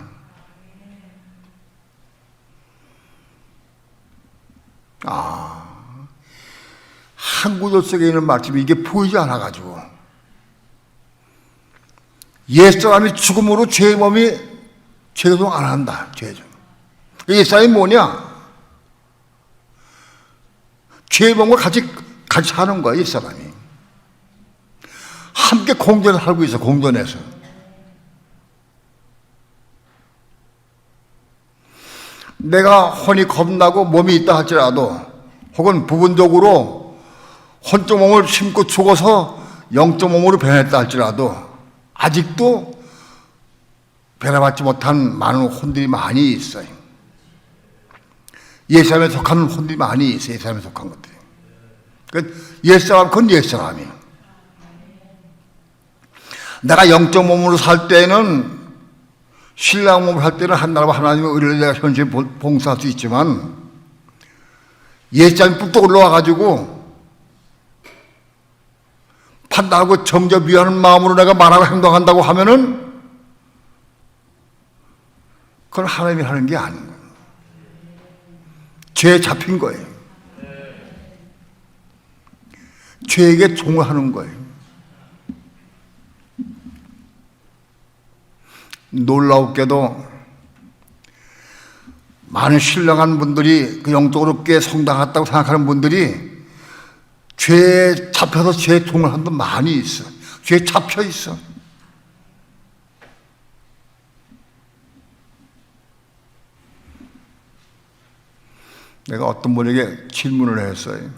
한 구절 속에 있는 말씀이 이게 보이지 않아가지고, 옛사람이 죽음으로 죄의 몸이 죄의 종 안 한다. 죄의 종. 옛사람이 뭐냐? 죄의 몸과 같이 사는 거야, 옛사람이. 함께 공존을 살고 있어, 공존해서. 내가 혼이 겁나고 몸이 있다 할지라도, 혹은 부분적으로 혼적 몸을 심고 죽어서 영적 몸으로 변했다 할지라도, 아직도 변화받지 못한 많은 혼들이 많이 있어요. 옛사람에 속한 혼들이 많이 있어요, 옛사람에 속한 것들이. 옛사람, 그건 옛사람이에요. 내가 영적 몸으로 살 때는, 신랑 몸으로 살 때는 하나님의 의를 내가 현실에 봉사할 수 있지만, 옛사람이 뚝뚝 올라와가지고 판단하고 정죄 미워하는 마음으로 내가 말하고 행동한다고 하면은 그건 하나님이 하는 게 아닌 거예요. 죄에 잡힌 거예요. 죄에게 종하는 거예요. 놀라웠게도 많은 신령한 분들이, 그 영적으로 꽤 성당했다고 생각하는 분들이 죄에 잡혀서 죄에 종을 하는 분 많이 있어. 죄에 잡혀 있어. 내가 어떤 분에게 질문을 했어요.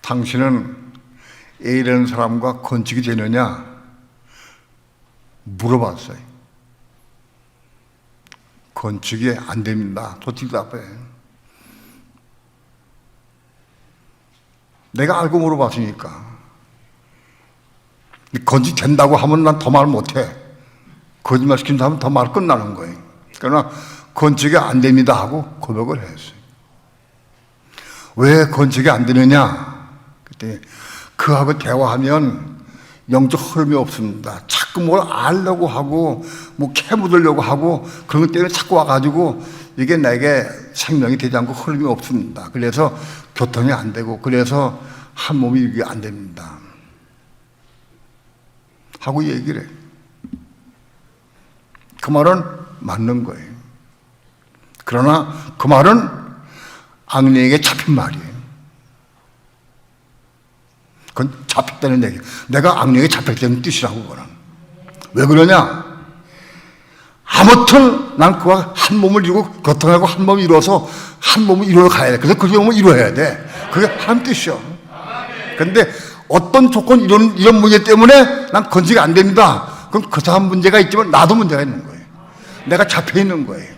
당신은 A라는 사람과 건축이 되느냐? 물어봤어요. 건축이 안 됩니다. 솔직히 답해. 내가 알고 물어봤으니까. 건축 된다고 하면 난 더 말 못해. 거짓말 시킨다 하면 더 말 끝나는 거예요. 그러나 건축이 안 됩니다 하고 고백을 했어요. 왜 건축이 안 되느냐? 그때 그하고 대화하면 영적 흐름이 없습니다. 자꾸 뭘 알려고 하고 뭐 캐묻으려고 하고 그런 것 때문에 자꾸 와가지고 이게 내게 생명이 되지 않고 흐름이 없습니다. 그래서 교통이 안 되고 그래서 한 몸이 이게 안 됩니다 하고 얘기를 해요. 그 말은 맞는 거예요. 그러나 그 말은 악령에게 잡힌 말이에요. 그건 잡혔다는 얘기예요. 내가 악령에 잡혔다는 뜻이라고. 그거는 왜 그러냐? 아무튼 난 그와 한 몸을 이루고 교통하고 한 몸을 이루어서 한 몸을 이루어 가야 돼. 그래서 그 몸을 이루어야 돼. 그게 한 뜻이요. 그런데 어떤 조건 이런 문제 때문에 난 건지가 안 됩니다. 그럼 그 사람 문제가 있지만 나도 문제가 있는 거예요. 내가 잡혀 있는 거예요.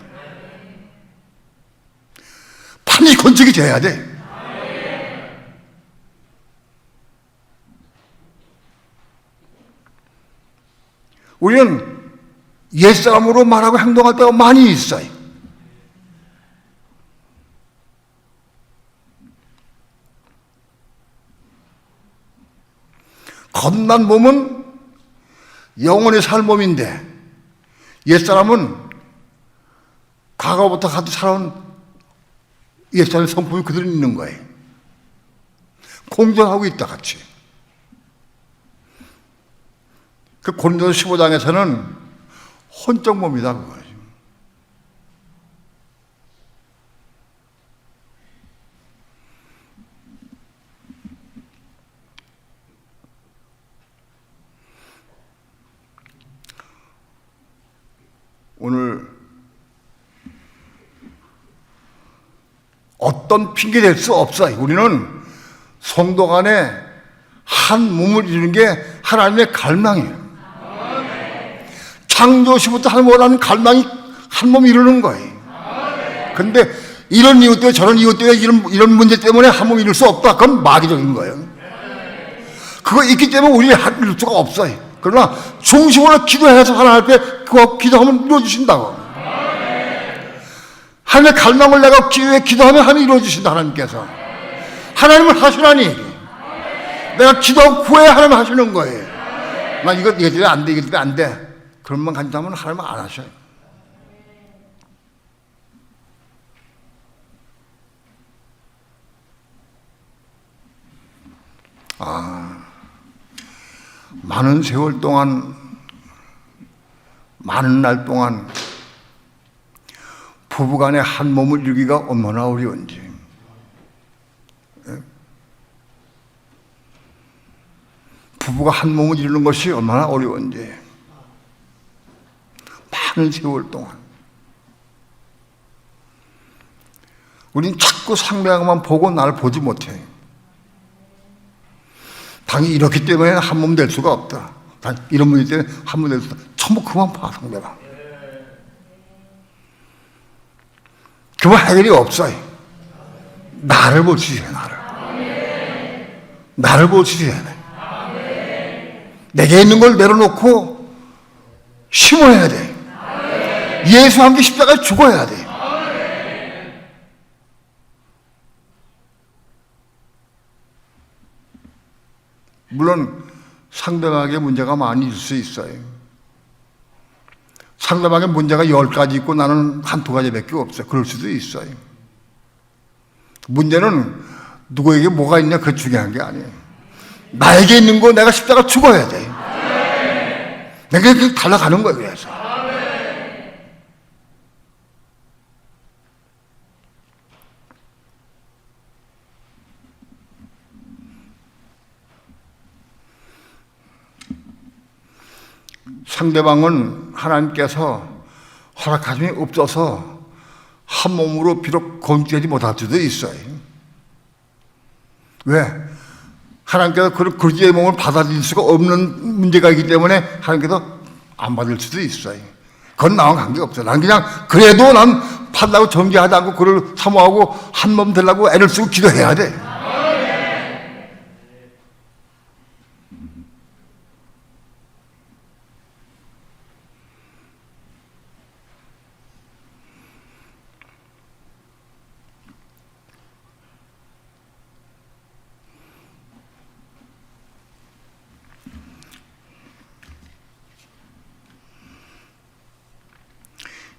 반드시 건축이 돼야 돼. 우리는 옛사람으로 말하고 행동할 때가 많이 있어요. 겁난 몸은 영원히 살 몸인데 옛사람은 과거부터 같이 살아온 옛사람의 성품이 그대로 있는 거예요. 공존하고 있다 같이. 그 고린도서 15장에서는 혼적 몸이다 그거예요. 오늘 어떤 핑계 댈 수 없어요. 우리는 성도 간에 한 몸을 이루는 게 하나님의 갈망이에요. 창조시부터 하나님은 갈망이 한 몸 이루는 거예요. 근데 이런 이유 때문에 저런 이유 때문에 이런 문제 때문에 한 몸 이룰 수 없다. 그건 마귀적인 거예요. 그거 있기 때문에 우리 이룰 수가 없어요. 그러나 중심으로 기도해서 하나님 앞에 그거 기도하면 이루어주신다고. 하나님의 갈망을 내가 기도하면 하나님 이루어주신다. 하나님께서 하나님은 하시라니 내가 기도하고 구해야 하나님 하시는 거예요. 나 이거 때문에 안 돼, 이거 때문에 안 돼. 그런 만 간다면 하나님은 안 하셔요. 많은 세월 동안, 많은 날 동안 부부간에 한 몸을 이루기가 얼마나 어려운지. 부부가 한 몸을 이루는 것이 얼마나 어려운지. 많은 세월 동안 우린 자꾸 상대방만 보고 나를 보지 못해. 당연히 이렇기 때문에 한 몸 될 수가 없다. 이런 문제 때문에 한 몸 될 수가 없다. 전부 그만 봐, 상대방. 그만 해결이 없어요. 나를 보시지, 나를 보시지. 내게 있는 걸 내려놓고 심어야 돼. 예수와 함께 십자가에 죽어야 돼. 물론 상대방에게 문제가 많이 있을 수 있어요. 상대방의 문제가 10가지 있고 나는 한두 가지밖에 없어요. 그럴 수도 있어요. 문제는 누구에게 뭐가 있냐 그게 중요한 게 아니에요. 나에게 있는 거 내가 십자가 죽어야 돼. 내가 그렇게 달라가는 거예요. 그래서 상대방은 하나님께서 허락하심이 없어서 한 몸으로 비록 건지하지 못할 수도 있어요. 왜? 하나님께서 그 거지의 몸을 받아들일 수가 없는 문제가 있기 때문에 하나님께서 안 받을 수도 있어요. 그건 나와 관계없어요. 난 그냥 그래도 난 판다고 정죄하지 않고 그를 사모하고 한 몸 되려고 애를 쓰고 기도해야 돼.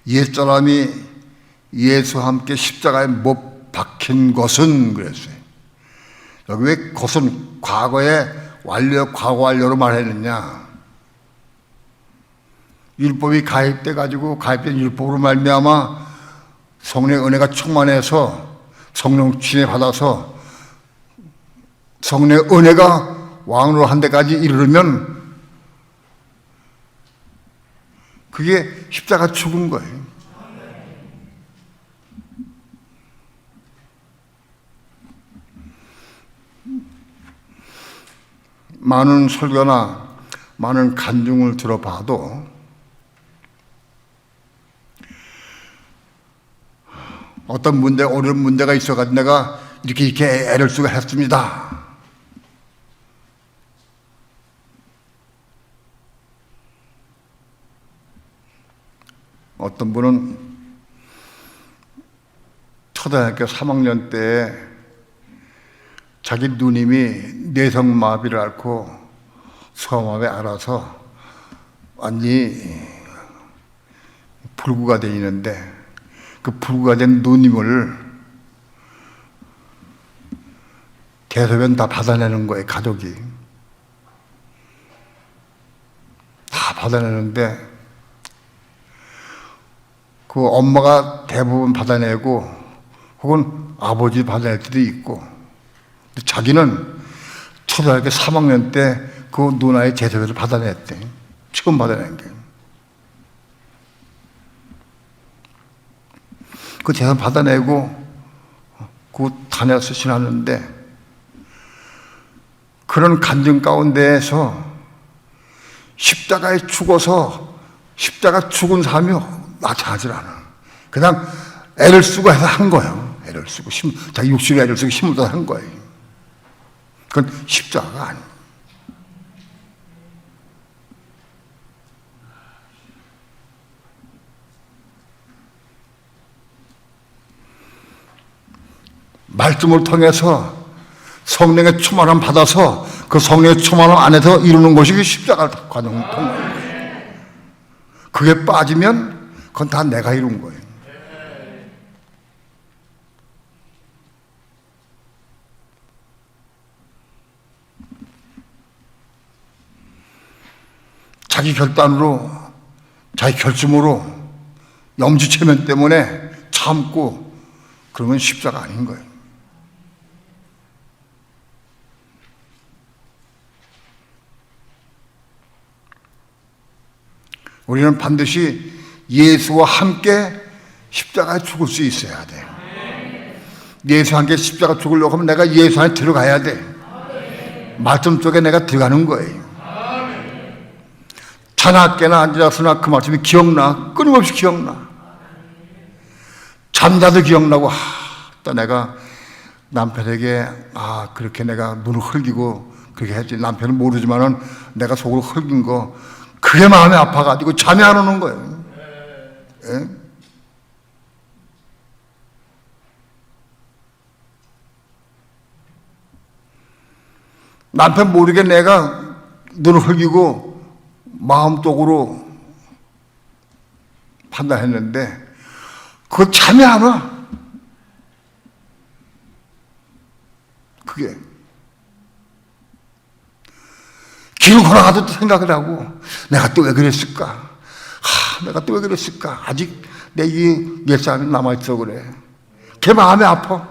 옛사람이 예수와 함께 십자가에 못 박힌 것은 그랬어요. 여기 왜 것은 과거에 과거 완료로 말했느냐. 율법이 가입된 율법으로 말미암아 성령의 은혜가 충만해서 성령 진에 받아서 성령의 은혜가 왕으로 한 데까지 이르면 그게 십자가 죽은 거예요. 많은 설교나 많은 간증을 들어봐도 어떤 어려운 문제가 있어가지고 내가 이렇게 애를 쓰고 했습니다. 어떤 분은 초등학교 3학년 때 자기 누님이 뇌성마비를 앓고 소아마비 알아서 완전히 불구가 되어 있는데 그 불구가 된 누님을 대소변 다 받아내는 거예요, 가족이. 받아내는데 그 엄마가 대부분 받아내고 혹은 아버지 받아낼 때도 있고, 자기는 초등학교 3학년 때 그 누나의 재소를 받아냈대. 처음 받아낸 게. 그 재산 받아내고 그 다녀서 지났는데, 그런 간증 가운데에서 십자가에 죽어서 십자가 죽은 사람이 나타나질 않아. 그냥 애를 쓰고 해서 한 거예요. 애를 쓰고 자기 육신의 애를 쓰고 힘을 한 거예요. 그건 십자가가 아니에요. 말씀을 통해서 성령의 충만함 받아서 그 성령의 충만함 안에서 이루는 것이 그 십자가 과정을 통하는 거예요. 그게 빠지면 그건 다 내가 이룬 거예요. 자기 결단으로, 자기 결심으로, 염치체면 때문에 참고 그러면 십자가 아닌 거예요. 우리는 반드시 예수와 함께 십자가에 죽을 수 있어야 돼요. 예수와 함께 십자가 죽으려고 하면 내가 예수 안에 들어가야 돼. 말씀 쪽에 내가 들어가는 거예요. 자나깨나 앉아서나 그 말씀이 기억나. 끊임없이 기억나. 잠자도 기억나고, 또 내가 남편에게 그렇게 내가 눈을 흘기고 그렇게 했지. 남편은 모르지만은 내가 속으로 흘긴 거, 그게 마음이 아파가지고 잠이 안 오는 거예요. 예? 남편 모르게 내가 눈을 흘기고 마음속으로 판단했는데 그거 잠이 안 와. 그게 길을 걸어가도 생각을 하고, 내가 또 왜 그랬을까? 내가 또 왜 그랬을까? 아직 내 이 옛사람이 남아있어 그래. 걔 마음이 아파.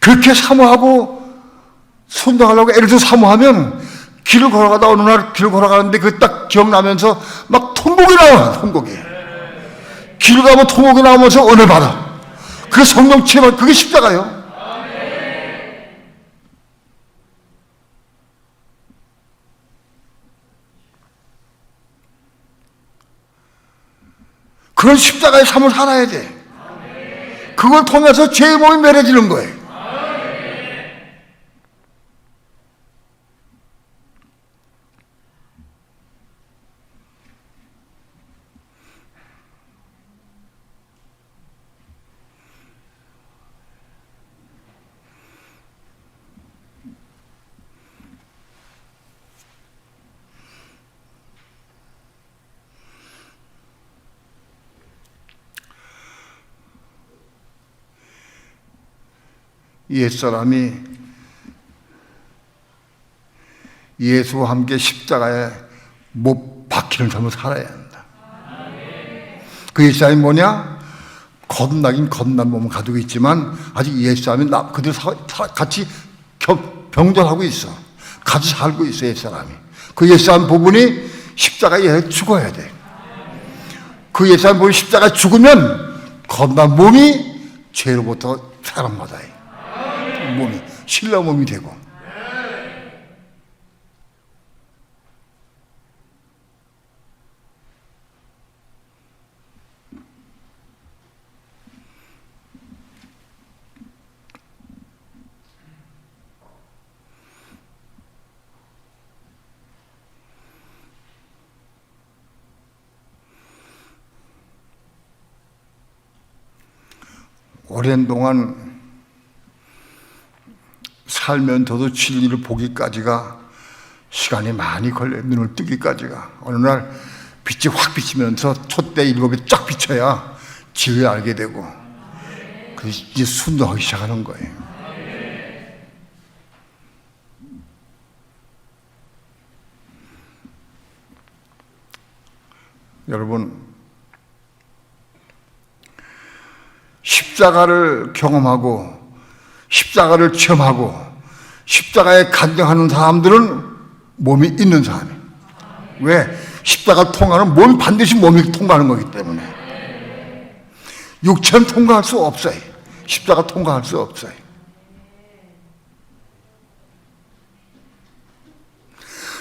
그렇게 사모하고 순종하려고 애를 좀 사모하면 길을 걸어가다 어느 날 길을 걸어가는데 그 딱 기억나면서 막 통곡이 나와. 통곡이. 길을 가면 통곡이 나오면서 은혜 받아. 그게 성령 체험, 그게 십자가예요. 그런 십자가의 삶을 살아야 돼. 그걸 통해서 죄의 몸이 멸해지는 거예요. 옛사람이 예수와 함께 십자가에 못 박히는 삶을 살아야 한다. 그 옛사람이 뭐냐? 겁나긴 겁난 몸을 가지고 있지만 아직 옛사람이 그들 같이 병존하고 있어. 같이 살고 있어. 옛사람이. 그 옛사람 부분이 십자가에 죽어야 돼. 그 옛사람 부분이 십자가에 죽으면 겁난 몸이 죄로부터 사랑받아요. 몸이 신라 몸이 되고. 오랜 동안 살면서도 진리를 보기까지가 시간이 많이 걸려요. 눈을 뜨기까지가. 어느 날 빛이 확 비치면서 촛대 일곱이 쫙 비쳐야 진리를 알게 되고, 그래서 이제 순종하기 시작하는 거예요. 여러분, 십자가를 경험하고 십자가를 체험하고 십자가에 간증하는 사람들은 몸이 있는 사람이에요. 왜? 십자가를 통과하는 몸이 반드시 몸이 통과하는 거기 때문에. 육체는 통과할 수 없어요. 십자가 통과할 수 없어요.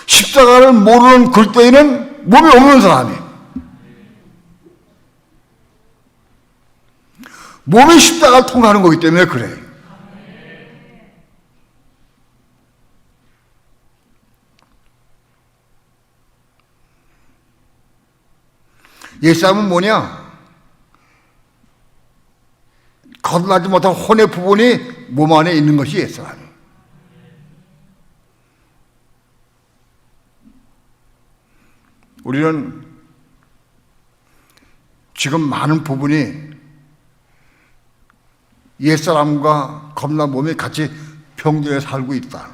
십자가를 모르는 글대인은 몸이 없는 사람이에요. 몸이 십자가를 통과하는 거기 때문에 그래요. 옛사람은 뭐냐? 거듭나지 못한 혼의 부분이 몸 안에 있는 것이 옛사람이에요. 우리는 지금 많은 부분이 옛사람과 겁난 몸이 같이 병들에 살고 있다.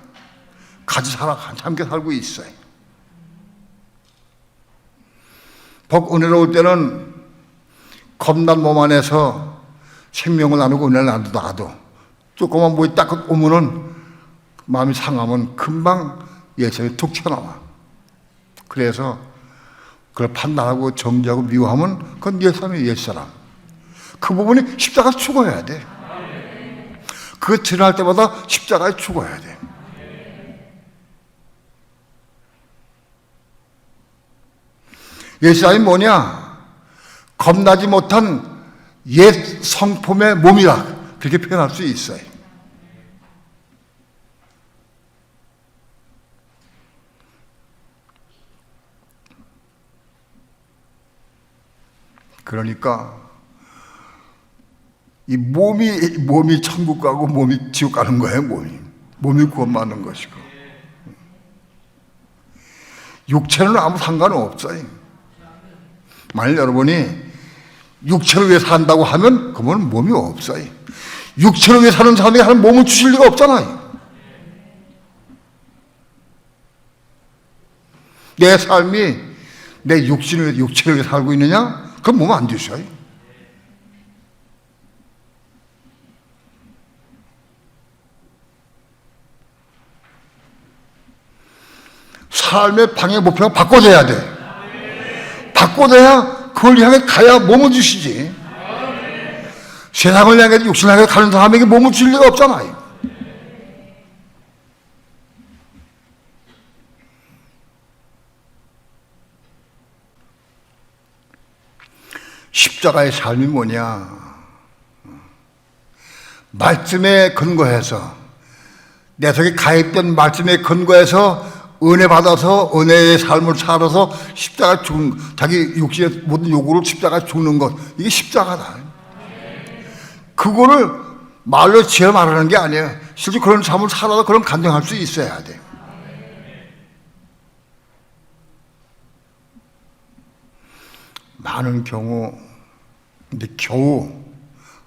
같이 함께 살고 있어요. 복 은혜로울 때는 겁난 몸 안에서 생명을 나누고 은혜를 나누다가도 조그만 몸이 딱 오면은 마음이 상하면 금방 옛사람이 툭 튀어나와. 그래서 그걸 판단하고 정죄하고 미워하면 그건 옛사람이 옛사람. 그 부분이 십자가에 죽어야 돼. 그 지날 때마다 십자가에 죽어야 돼. 옛사람이 뭐냐? 겁나지 못한 옛 성품의 몸이라 그렇게 표현할 수 있어요. 그러니까 이 몸이 천국 가고 몸이 지옥 가는 거예요. 몸이 구원받는 것이고 육체는 아무 상관없어요. 만일 여러분이 육체를 위해 산다고 하면 그러면 몸이 없어요. 육체를 위해 사는 사람이 하는 몸을 주실 리가 없잖아요. 내 삶이 내 육체를 위해 살고 있느냐? 그럼 몸 안 주셔요. 삶의 방향 목표가 바꿔져야 돼. 바꿔져야 그걸 향해 가야 몸을 주시지. 세상을 향해 육신을 향해 가는 사람에게 몸을 줄 리가 없잖아요. 십자가의 삶이 뭐냐? 말씀에 근거해서 내 속에 가입된 말씀에 근거해서 은혜 받아서 은혜의 삶을 살아서 십자가 죽는, 자기 육신의 모든 요구를 십자가 죽는 것, 이게 십자가다. 그거를 말로 지어 말하는 게 아니에요. 실제 그런 삶을 살아서 그런 감정할 수 있어야 돼. 많은 경우, 근데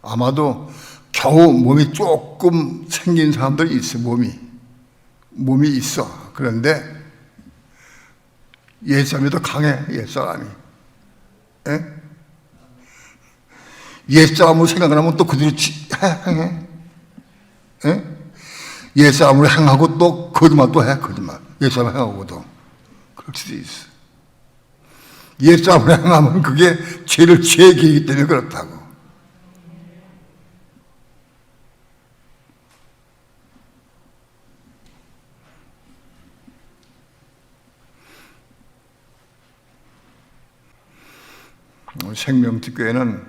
아마도 겨우 몸이 조금 생긴 사람들이 있어. 몸이 있어. 그런데 옛사람이 더 강해. 옛사람이. 에? 옛사람으로 생각하면 또 그대로 행해. 에? 옛사람으로 행하고 또 거짓말 또 해. 거짓말. 옛사람 행하고도 그럴 수도 있어. 옛사람으로 행하면 그게 죄를 죄기이기 때문에 그렇다고. 생명특교회는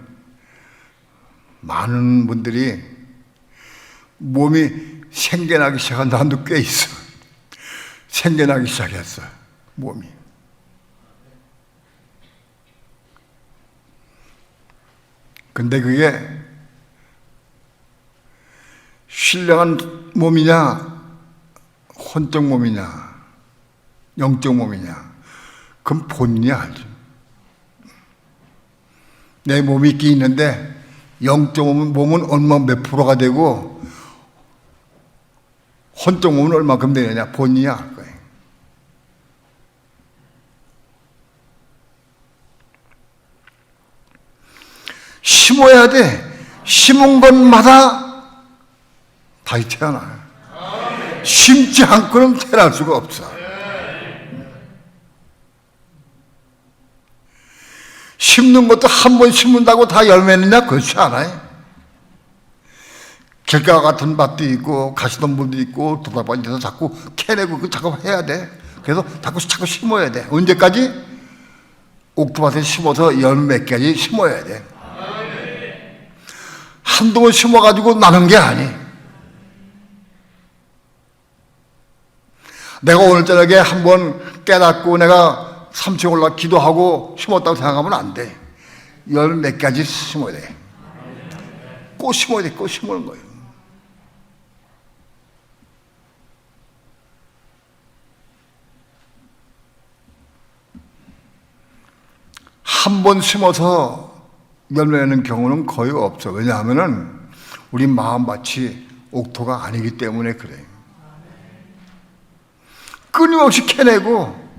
많은 분들이 몸이 생겨나기 시작한 사람도 꽤 있어. 생겨나기 시작했어, 몸이. 근데 그게 신령한 몸이냐, 혼적 몸이냐, 영적 몸이냐, 그건 본인이 알죠. 내 몸이 있긴 있는데 영적 몸은 얼마 몇 프로가 되고 혼적 몸은 얼마큼 되느냐 본인이 알 거예요. 심어야 돼. 심은 것마다 다시 태어나요. 심지 않고는 태어날 수가 없어. 심는 것도 한 번 심는다고 다 열매느냐? 그렇지 않아요. 길가와 같은 밭도 있고 가시덤불도 있고 도다방이 돼서 자꾸 캐내고 그 작업해야 돼. 그래서 자꾸 심어야 돼. 언제까지? 옥토밭에 심어서 열몇 가지 심어야 돼. 한두 번 심어가지고 나는 게 아니. 내가 오늘 저녁에 한번 깨닫고 내가 3층 올라 기도하고 심었다고 생각하면 안 돼. 열 몇 가지 심어야 돼. 꽃 심어야 돼. 꽃 심는 거예요. 한 번 심어서 열매내는 경우는 거의 없어. 왜냐하면은 우리 마음밭이 옥토가 아니기 때문에 그래. 끊임없이 캐내고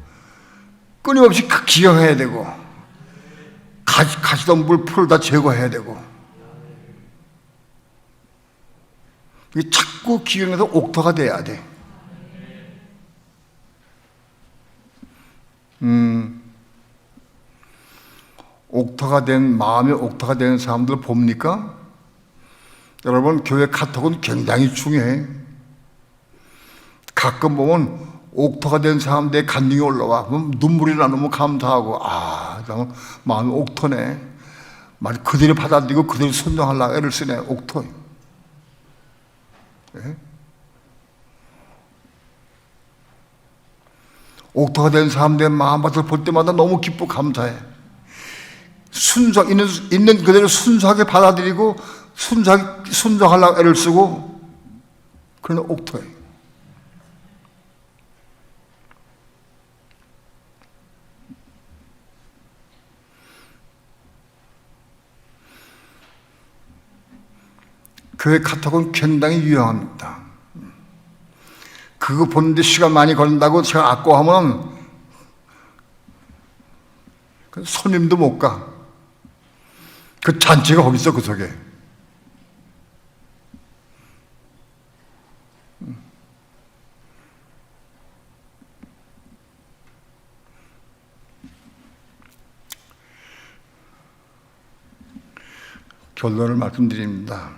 끊임없이 기경해야 되고 가시덤불 풀을 다 제거해야 되고 이게 자꾸 기경해서 옥토가 돼야 돼. 옥토가 된 마음이 옥토가 되는 사람들 봅니까? 여러분, 교회 카톡은 굉장히 중요해. 가끔 보면 옥토가 된 사람들의 간증이 올라와. 그럼 눈물이 나면 감사하고, 마음이 옥토네. 말 그들이 받아들이고 그들이 순종하려고 애를 쓰네. 옥토. 네? 옥토가 된 사람들의 마음밭을 볼 때마다 너무 기쁘고 감사해. 있는 그대로 순수하게 받아들이고 순종하려고 애를 쓰고 그런 옥토예요. 교회 카톡은 굉장히 유용합니다. 그거 보는데 시간 많이 걸린다고 제가 아까워하면 손님도 못 가. 그 잔치가 거기 있어, 그 속에. 결론을 말씀드립니다.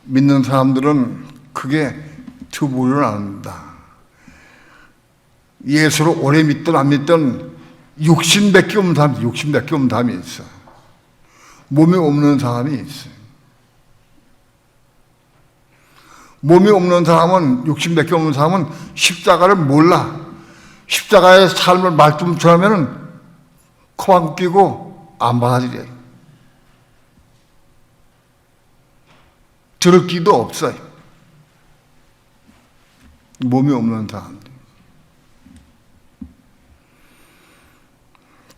믿는 사람들은 크게 두 부류로 나눕니다. 예수를 오래 믿든 안 믿든 육신밖에 없는 사람이 있어. 몸이 없는 사람이 있어요. 몸이 없는 사람은, 육신밖에 없는 사람은 십자가를 몰라. 십자가의 삶을 말씀처럼 하면은 코만 끼고 안 받아들여요. 들을 기도 없어요. 몸이 없는 사람들.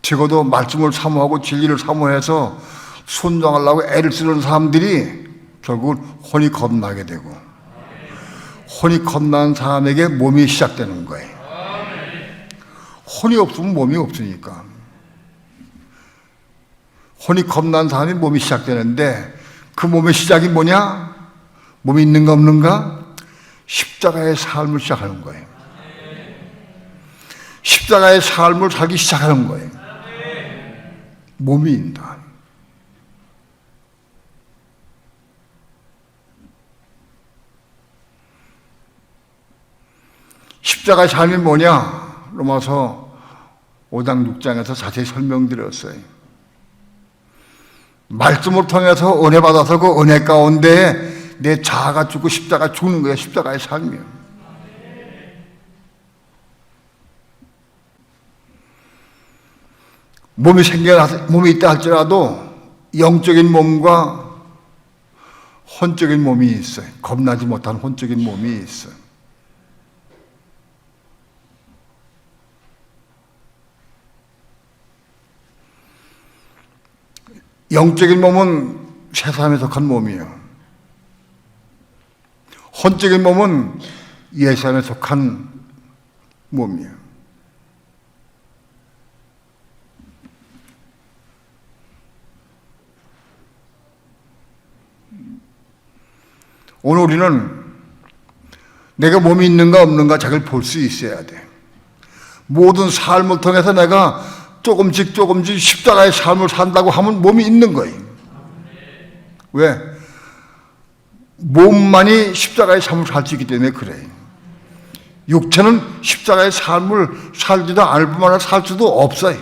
적어도 말씀을 사모하고 진리를 사모해서 순종하려고 애를 쓰는 사람들이 결국은 혼이 겁나게 되고, 혼이 겁난 사람에게 몸이 시작되는 거예요. 혼이 없으면 몸이 없으니까. 혼이 겁난 사람이 몸이 시작되는데 그 몸의 시작이 뭐냐? 몸이 있는가 없는가? 십자가의 삶을 시작하는 거예요. 십자가의 삶을 살기 시작하는 거예요. 몸이 있다. 십자가의 삶이 뭐냐? 로마서 5장 6장에서 자세히 설명드렸어요. 말씀을 통해서 은혜 받아서 그 은혜 가운데 내 자아가 죽고 십자가 죽는 거야. 십자가의 삶이에요. 몸이 있다 할지라도 영적인 몸과 혼적인 몸이 있어요. 겁나지 못한 혼적인 몸이 있어요. 영적인 몸은 세상에 속한 몸이에요. 혼적인 몸은 예산에 속한 몸이에요. 오늘 우리는 내가 몸이 있는가 없는가 자기를 볼 수 있어야 돼. 모든 삶을 통해서 내가 조금씩 십자가의 삶을 산다고 하면 몸이 있는 거예요. 왜? 몸만이 십자가의 삶을 살 수 있기 때문에 그래요. 육체는 십자가의 삶을 살지도 않을 뿐만 아니라 살 수도 없어요.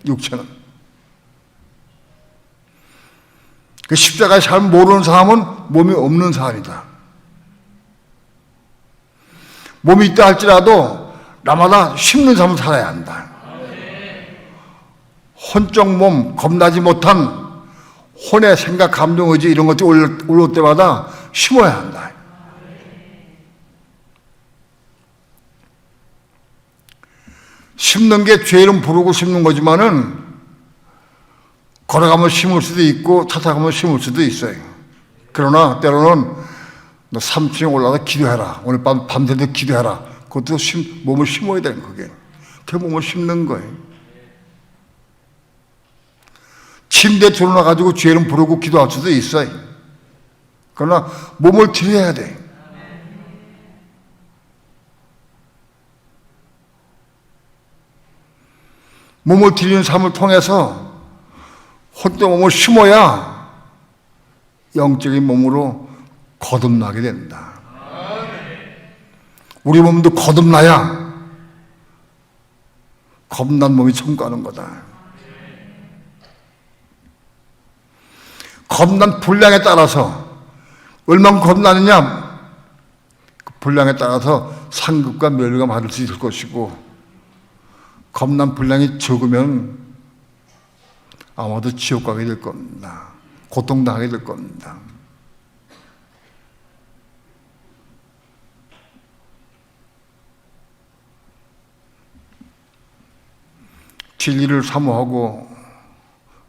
육체는. 그 십자가의 삶을 모르는 사람은 몸이 없는 사람이다. 몸이 있다 할지라도 나마다 힘든 삶을 살아야 한다. 혼적 몸, 겁나지 못한 혼의 생각, 감정, 의지 이런 것들이 올라올 때마다 심어야 한다. 심는 게 죄 이름 부르고 심는 거지만은 걸어가면 심을 수도 있고 차 타고 가면 심을 수도 있어요. 그러나 때로는 너 3층에 올라가서 기도해라. 오늘 밤새도 기도해라. 그것도 몸을 심어야 되는 거게. 그 몸을 심는 거예요. 침대에 들어놔가지고 죄 이름 부르고 기도할 수도 있어요. 그러나 몸을 들여야 돼. 몸을 들이는 삶을 통해서 혼자 몸을 심어야 영적인 몸으로 거듭나게 된다. 우리 몸도 거듭나야 겁난 몸이 천국하는 거다. 겁난 분량에 따라서 얼마나 겁나느냐, 그 분량에 따라서 상급과 멸류관 받을 수 있을 것이고, 겁난 분량이 적으면 아마도 지옥 가게 될 겁니다. 고통당하게 될 겁니다. 진리를 사모하고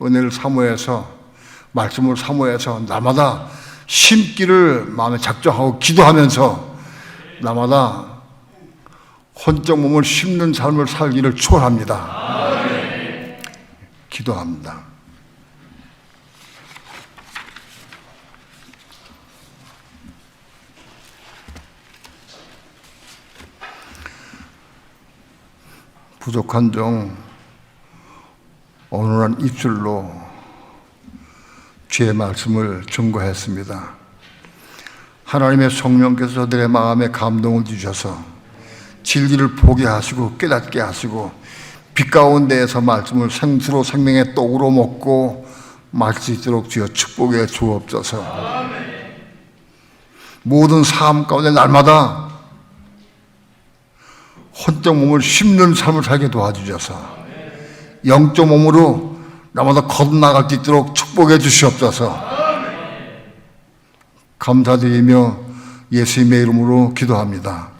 은혜를 사모해서 말씀을 사모해서 날마다 심기를 마음에 작정하고 기도하면서 날마다 혼적 몸을 심는 삶을 살기를 축원합니다. 기도합니다. 부족한 종 어눌한 입술로 주의 말씀을 증거했습니다. 하나님의 성령께서 저들의 마음에 감동을 주셔서 진리를 보게 하시고 깨닫게 하시고 빛 가운데에서 말씀을 생수로 생명의 떡으로 먹고 마실 수 있도록 주여 축복해 주옵소서. 모든 삶 가운데 날마다 혼적 몸을 심는 삶을 살게 도와주셔서 영적 몸으로 날마다 거듭나갈 수 있도록 축복해 주시옵소서. 감사드리며 예수님의 이름으로 기도합니다.